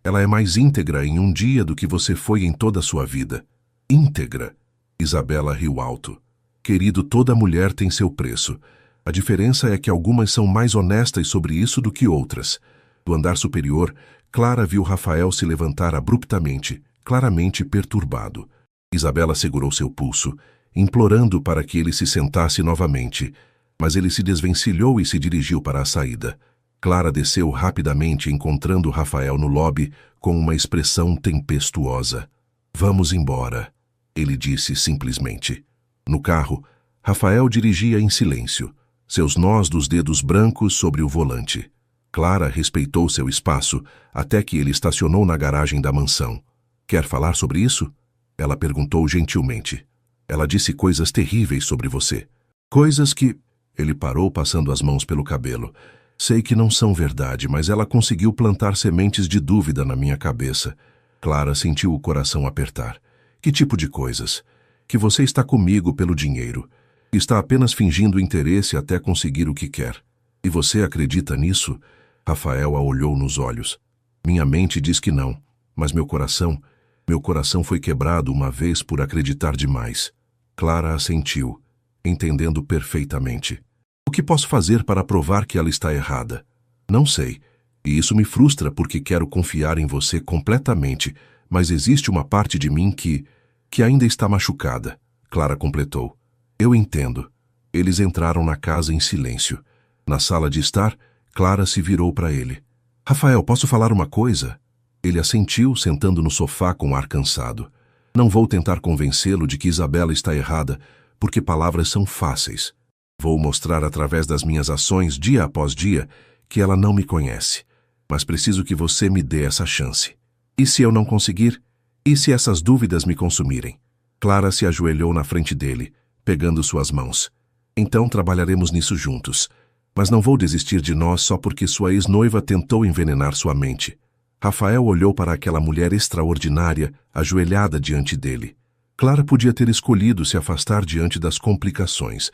Ela é mais íntegra em um dia do que você foi em toda a sua vida. Íntegra. Isabela riu alto. Querido, toda mulher tem seu preço. A diferença é que algumas são mais honestas sobre isso do que outras. Do andar superior, Clara viu Rafael se levantar abruptamente, claramente perturbado. Isabela segurou seu pulso, implorando para que ele se sentasse novamente, mas ele se desvencilhou e se dirigiu para a saída. Clara desceu rapidamente, encontrando Rafael no lobby com uma expressão tempestuosa. Vamos embora, ele disse simplesmente. No carro, Rafael dirigia em silêncio, seus nós dos dedos brancos sobre o volante. Clara respeitou seu espaço até que ele estacionou na garagem da mansão. Quer falar sobre isso? Ela perguntou gentilmente. Ela disse coisas terríveis sobre você. Coisas que... Ele parou, passando as mãos pelo cabelo. Sei que não são verdade, mas ela conseguiu plantar sementes de dúvida na minha cabeça. Clara sentiu o coração apertar. Que tipo de coisas? Que você está comigo pelo dinheiro. Está apenas fingindo interesse até conseguir o que quer. E você acredita nisso? Rafael a olhou nos olhos. Minha mente diz que não, mas meu coração foi quebrado uma vez por acreditar demais. Clara assentiu, entendendo perfeitamente. O que posso fazer para provar que ela está errada? Não sei, e isso me frustra porque quero confiar em você completamente, mas existe uma parte de mim que ainda está machucada. Clara completou. Eu entendo. Eles entraram na casa em silêncio. Na sala de estar, Clara se virou para ele. Rafael, posso falar uma coisa? Ele assentiu, sentando no sofá com ar cansado. Não vou tentar convencê-lo de que Isabela está errada, porque palavras são fáceis. Vou mostrar através das minhas ações, dia após dia, que ela não me conhece. Mas preciso que você me dê essa chance. E se eu não conseguir? E se essas dúvidas me consumirem? Clara se ajoelhou na frente dele, pegando suas mãos. Então trabalharemos nisso juntos. Mas não vou desistir de nós só porque sua ex-noiva tentou envenenar sua mente. Rafael olhou para aquela mulher extraordinária, ajoelhada diante dele. Clara podia ter escolhido se afastar diante das complicações,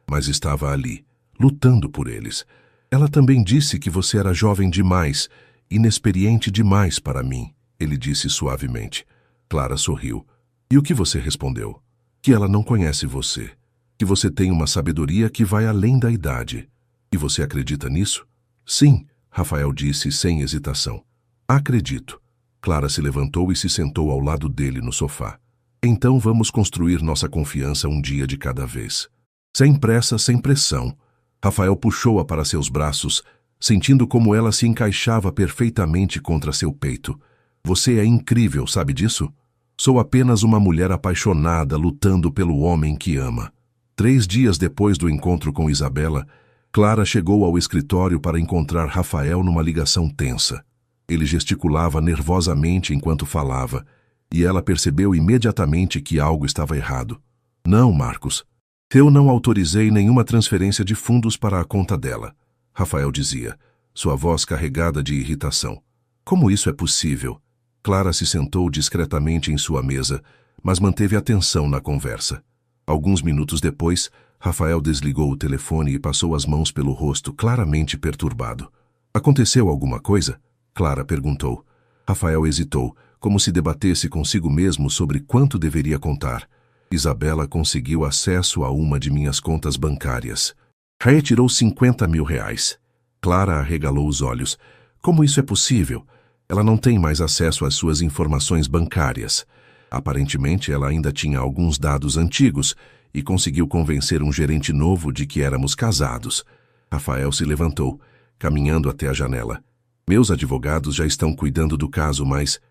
mas estava ali, lutando por eles. Ela também disse que você era jovem demais, inexperiente demais para mim, ele disse suavemente. Clara sorriu. E o que você respondeu? Que ela não conhece você, que você tem uma sabedoria que vai além da idade. E você acredita nisso? Sim, Rafael disse sem hesitação. Acredito. Clara se levantou e se sentou ao lado dele no sofá. Então vamos construir nossa confiança um dia de cada vez. Sem pressa, sem pressão. Rafael puxou-a para seus braços, sentindo como ela se encaixava perfeitamente contra seu peito. Você é incrível, sabe disso? Sou apenas uma mulher apaixonada lutando pelo homem que ama. 3 dias depois do encontro com Isabela, Clara chegou ao escritório para encontrar Rafael numa ligação tensa. Ele gesticulava nervosamente enquanto falava, e ela percebeu imediatamente que algo estava errado. Não, Marcos. Eu não autorizei nenhuma transferência de fundos para a conta dela, Rafael dizia, sua voz carregada de irritação. Como isso é possível? Clara se sentou discretamente em sua mesa, mas manteve atenção na conversa. Alguns minutos depois, Rafael desligou o telefone e passou as mãos pelo rosto, claramente perturbado. Aconteceu alguma coisa? Clara perguntou. Rafael hesitou, como se debatesse consigo mesmo sobre quanto deveria contar. Isabela conseguiu acesso a uma de minhas contas bancárias. Retirou 50 mil reais. Clara arregalou os olhos. Como isso é possível? Ela não tem mais acesso às suas informações bancárias. Aparentemente, ela ainda tinha alguns dados antigos e conseguiu convencer um gerente novo de que éramos casados. Rafael se levantou, caminhando até a janela. Meus advogados já estão cuidando do caso, mas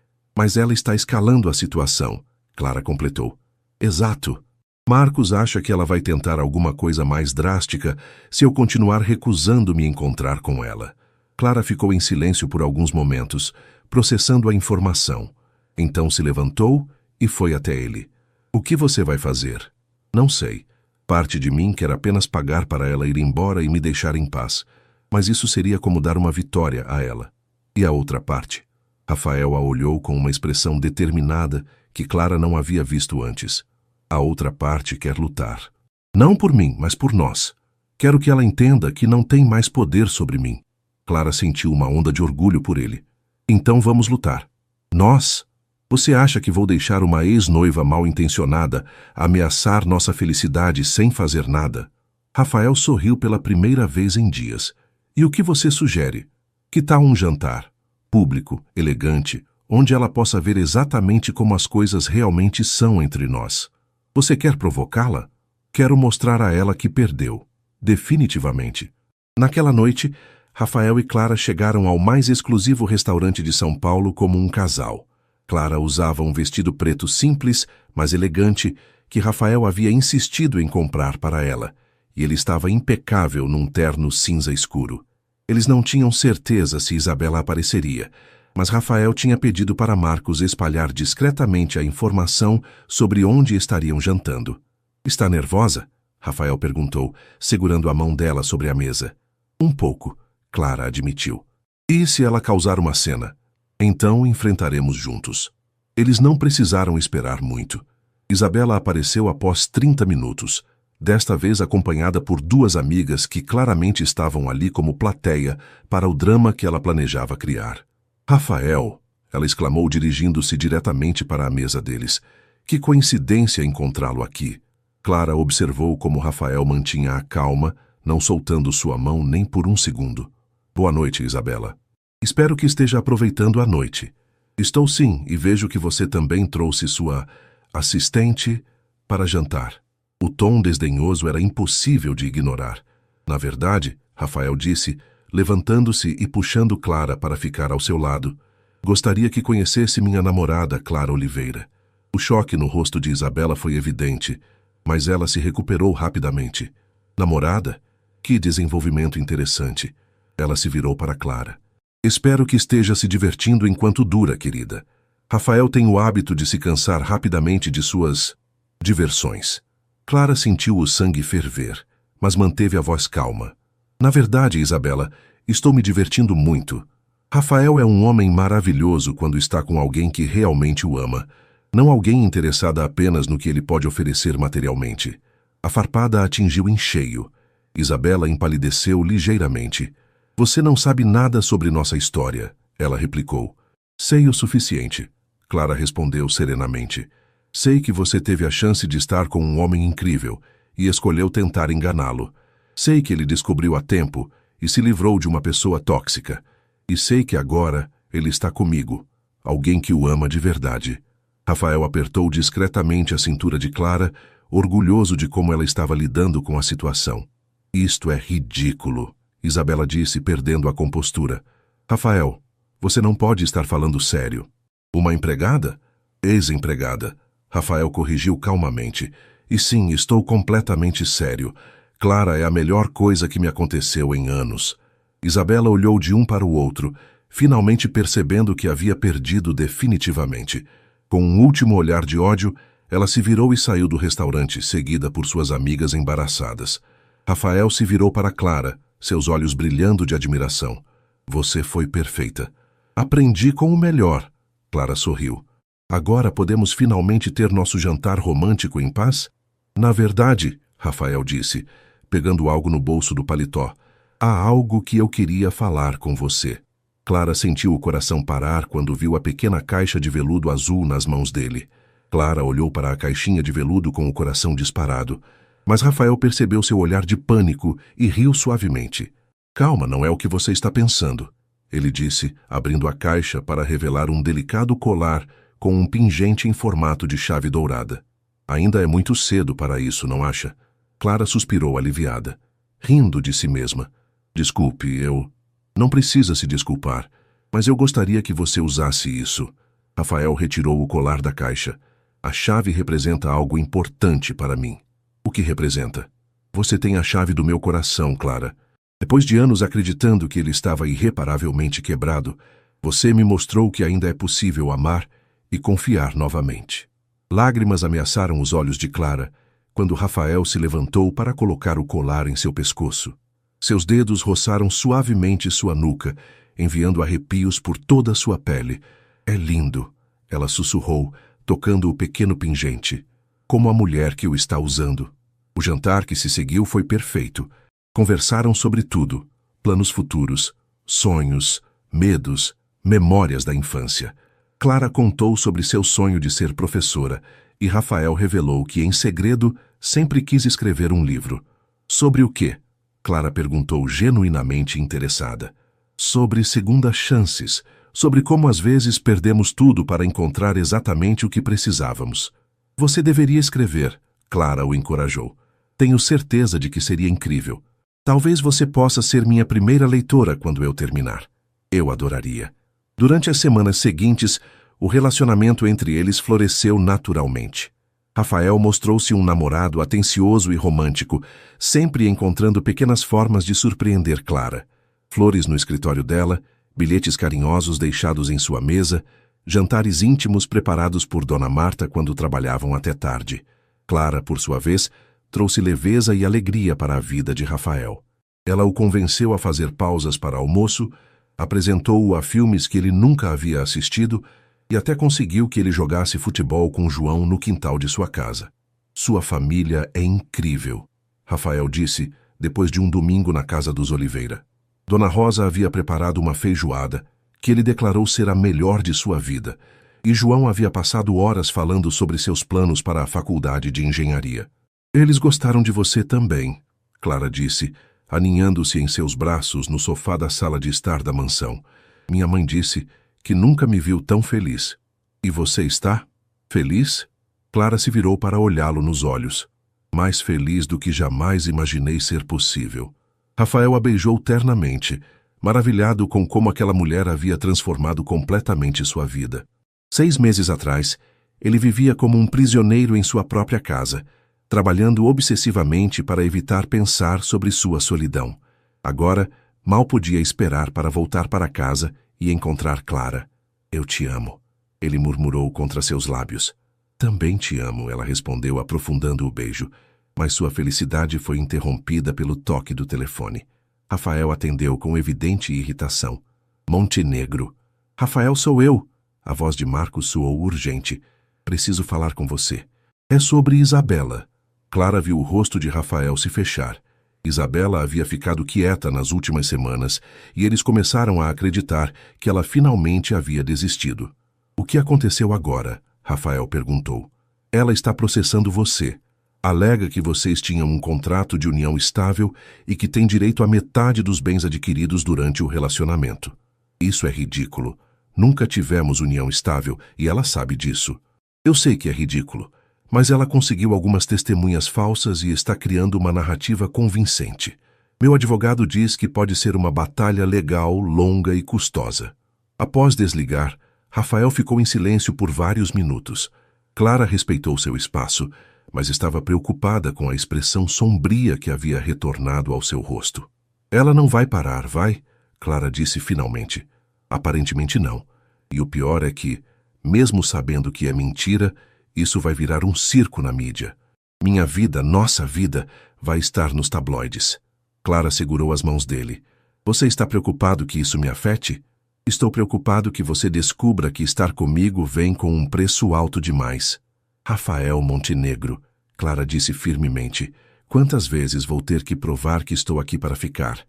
ela está escalando a situação, Clara completou. Exato. Marcos acha que ela vai tentar alguma coisa mais drástica se eu continuar recusando me encontrar com ela. Clara ficou em silêncio por alguns momentos, processando a informação. Então se levantou e foi até ele. O que você vai fazer? Não sei. Parte de mim quer apenas pagar para ela ir embora e me deixar em paz. Mas isso seria como dar uma vitória a ela. E a outra parte? Rafael a olhou com uma expressão determinada que Clara não havia visto antes. A outra parte quer lutar. Não por mim, mas por nós. Quero que ela entenda que não tem mais poder sobre mim. Clara sentiu uma onda de orgulho por ele. Então vamos lutar. Nós? Você acha que vou deixar uma ex-noiva mal-intencionada ameaçar nossa felicidade sem fazer nada? Rafael sorriu pela primeira vez em dias. E o que você sugere? Que tal um jantar? Público, elegante, onde ela possa ver exatamente como as coisas realmente são entre nós. Você quer provocá-la? Quero mostrar a ela que perdeu. Definitivamente. Naquela noite, Rafael e Clara chegaram ao mais exclusivo restaurante de São Paulo como um casal. Clara usava um vestido preto simples, mas elegante, que Rafael havia insistido em comprar para ela, e ele estava impecável num terno cinza escuro. Eles não tinham certeza se Isabela apareceria, mas Rafael tinha pedido para Marcos espalhar discretamente a informação sobre onde estariam jantando. Está nervosa? Rafael perguntou, segurando a mão dela sobre a mesa. Um pouco, Clara admitiu. E se ela causar uma cena? Então enfrentaremos juntos. Eles não precisaram esperar muito. Isabela apareceu após 30 minutos, desta vez acompanhada por duas amigas que claramente estavam ali como plateia para o drama que ela planejava criar. Rafael, ela exclamou dirigindo-se diretamente para a mesa deles. Que coincidência encontrá-lo aqui. Clara observou como Rafael mantinha a calma, não soltando sua mão nem por um segundo. Boa noite, Isabela. Espero que esteja aproveitando a noite. Estou sim, e vejo que você também trouxe sua assistente para jantar. O tom desdenhoso era impossível de ignorar. Na verdade, Rafael disse, levantando-se e puxando Clara para ficar ao seu lado, gostaria que conhecesse minha namorada, Clara Oliveira. O choque no rosto de Isabela foi evidente, mas ela se recuperou rapidamente. Namorada? Que desenvolvimento interessante. Ela se virou para Clara. Espero que esteja se divertindo enquanto dura, querida. Rafael tem o hábito de se cansar rapidamente de suas diversões. Clara sentiu o sangue ferver, mas manteve a voz calma. Na verdade, Isabela, estou me divertindo muito. Rafael é um homem maravilhoso quando está com alguém que realmente o ama, não alguém interessada apenas no que ele pode oferecer materialmente. A farpada a atingiu em cheio. Isabela empalideceu ligeiramente. Você não sabe nada sobre nossa história, ela replicou. Sei o suficiente, Clara respondeu serenamente. Sei que você teve a chance de estar com um homem incrível e escolheu tentar enganá-lo. Sei que ele descobriu a tempo e se livrou de uma pessoa tóxica. E sei que agora ele está comigo, alguém que o ama de verdade. Rafael apertou discretamente a cintura de Clara, orgulhoso de como ela estava lidando com a situação. Isto é ridículo, Isabela disse, perdendo a compostura. Rafael, você não pode estar falando sério. Uma empregada? Ex-empregada. Rafael corrigiu calmamente. E sim, estou completamente sério. Clara é a melhor coisa que me aconteceu em anos. Isabela olhou de um para o outro, finalmente percebendo que havia perdido definitivamente. Com um último olhar de ódio, ela se virou e saiu do restaurante, seguida por suas amigas embaraçadas. Rafael se virou para Clara, seus olhos brilhando de admiração. Você foi perfeita. Aprendi com o melhor. Clara sorriu. Agora podemos finalmente ter nosso jantar romântico em paz? Na verdade, Rafael disse, pegando algo no bolso do paletó, há algo que eu queria falar com você. Clara sentiu o coração parar quando viu a pequena caixa de veludo azul nas mãos dele. Clara olhou para a caixinha de veludo com o coração disparado, mas Rafael percebeu seu olhar de pânico e riu suavemente. Calma, não é o que você está pensando, ele disse, abrindo a caixa para revelar um delicado colar com um pingente em formato de chave dourada. Ainda é muito cedo para isso, não acha? Clara suspirou aliviada, rindo de si mesma. Desculpe, eu... Não precisa se desculpar, mas eu gostaria que você usasse isso. Rafael retirou o colar da caixa. A chave representa algo importante para mim. O que representa? Você tem a chave do meu coração, Clara. Depois de anos acreditando que ele estava irreparavelmente quebrado, você me mostrou que ainda é possível amar e confiar novamente. Lágrimas ameaçaram os olhos de Clara quando Rafael se levantou para colocar o colar em seu pescoço. Seus dedos roçaram suavemente sua nuca, enviando arrepios por toda a sua pele. É lindo, ela sussurrou, tocando o pequeno pingente, como a mulher que o está usando. O jantar que se seguiu foi perfeito. Conversaram sobre tudo, planos futuros, sonhos, medos, memórias da infância. Clara contou sobre seu sonho de ser professora e Rafael revelou que, em segredo, sempre quis escrever um livro. Sobre o quê? Clara perguntou genuinamente interessada. Sobre segundas chances, sobre como às vezes perdemos tudo para encontrar exatamente o que precisávamos. Você deveria escrever, Clara o encorajou. Tenho certeza de que seria incrível. Talvez você possa ser minha primeira leitora quando eu terminar. Eu adoraria. Durante as semanas seguintes, o relacionamento entre eles floresceu naturalmente. Rafael mostrou-se um namorado atencioso e romântico, sempre encontrando pequenas formas de surpreender Clara. Flores no escritório dela, bilhetes carinhosos deixados em sua mesa, jantares íntimos preparados por Dona Marta quando trabalhavam até tarde. Clara, por sua vez, trouxe leveza e alegria para a vida de Rafael. Ela o convenceu a fazer pausas para almoço, apresentou-o a filmes que ele nunca havia assistido e até conseguiu que ele jogasse futebol com João no quintal de sua casa. Sua família é incrível, Rafael disse depois de um domingo na casa dos Oliveira. Dona Rosa havia preparado uma feijoada que ele declarou ser a melhor de sua vida, e João havia passado horas falando sobre seus planos para a faculdade de engenharia. Eles gostaram de você também, Clara disse, aninhando-se em seus braços no sofá da sala de estar da mansão. Minha mãe disse que nunca me viu tão feliz. E você está? Feliz? Clara se virou para olhá-lo nos olhos. Mais feliz do que jamais imaginei ser possível. Rafael a beijou ternamente, maravilhado com como aquela mulher havia transformado completamente sua vida. 6 meses atrás, ele vivia como um prisioneiro em sua própria casa, trabalhando obsessivamente para evitar pensar sobre sua solidão. Agora, mal podia esperar para voltar para casa e encontrar Clara. Eu te amo, ele murmurou contra seus lábios. Também te amo, ela respondeu, aprofundando o beijo, mas sua felicidade foi interrompida pelo toque do telefone. Rafael atendeu com evidente irritação. Montenegro. Rafael, sou eu. A voz de Marcos soou urgente. Preciso falar com você. É sobre Isabela. Clara viu o rosto de Rafael se fechar. Isabela havia ficado quieta nas últimas semanas e eles começaram a acreditar que ela finalmente havia desistido. O que aconteceu agora? Rafael perguntou. Ela está processando você. Alega que vocês tinham um contrato de união estável e que tem direito à metade dos bens adquiridos durante o relacionamento. Isso é ridículo. Nunca tivemos união estável e ela sabe disso. Eu sei que é ridículo, mas ela conseguiu algumas testemunhas falsas e está criando uma narrativa convincente. Meu advogado diz que pode ser uma batalha legal, longa e custosa. Após desligar, Rafael ficou em silêncio por vários minutos. Clara respeitou seu espaço, mas estava preocupada com a expressão sombria que havia retornado ao seu rosto. Ela não vai parar, vai? Clara disse finalmente. Aparentemente não. E o pior é que, mesmo sabendo que é mentira, isso vai virar um circo na mídia. Minha vida, nossa vida, vai estar nos tabloides. Clara segurou as mãos dele. Você está preocupado que isso me afete? Estou preocupado que você descubra que estar comigo vem com um preço alto demais. Rafael Montenegro, Clara disse firmemente, quantas vezes vou ter que provar que estou aqui para ficar?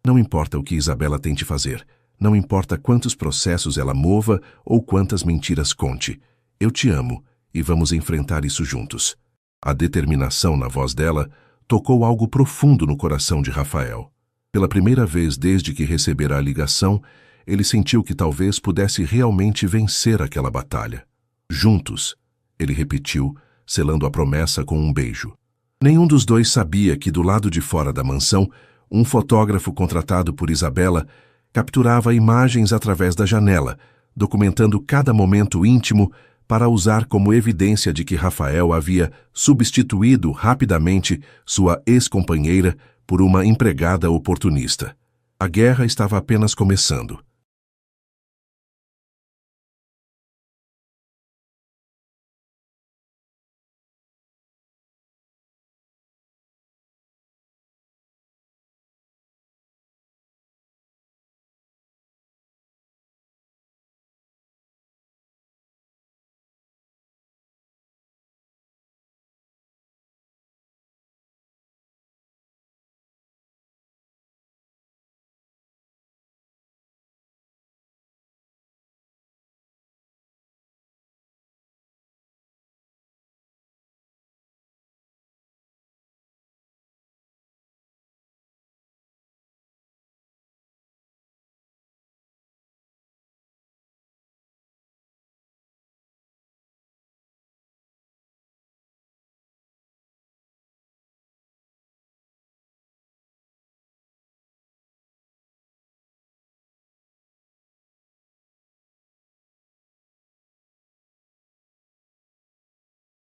Não importa o que Isabela tente fazer. Não importa quantos processos ela mova ou quantas mentiras conte. Eu te amo e vamos enfrentar isso juntos. A determinação na voz dela tocou algo profundo no coração de Rafael. Pela primeira vez desde que recebera a ligação, ele sentiu que talvez pudesse realmente vencer aquela batalha. Juntos, ele repetiu, selando a promessa com um beijo. Nenhum dos dois sabia que do lado de fora da mansão, um fotógrafo contratado por Isabela capturava imagens através da janela, documentando cada momento íntimo para usar como evidência de que Rafael havia substituído rapidamente sua ex-companheira por uma empregada oportunista. A guerra estava apenas começando.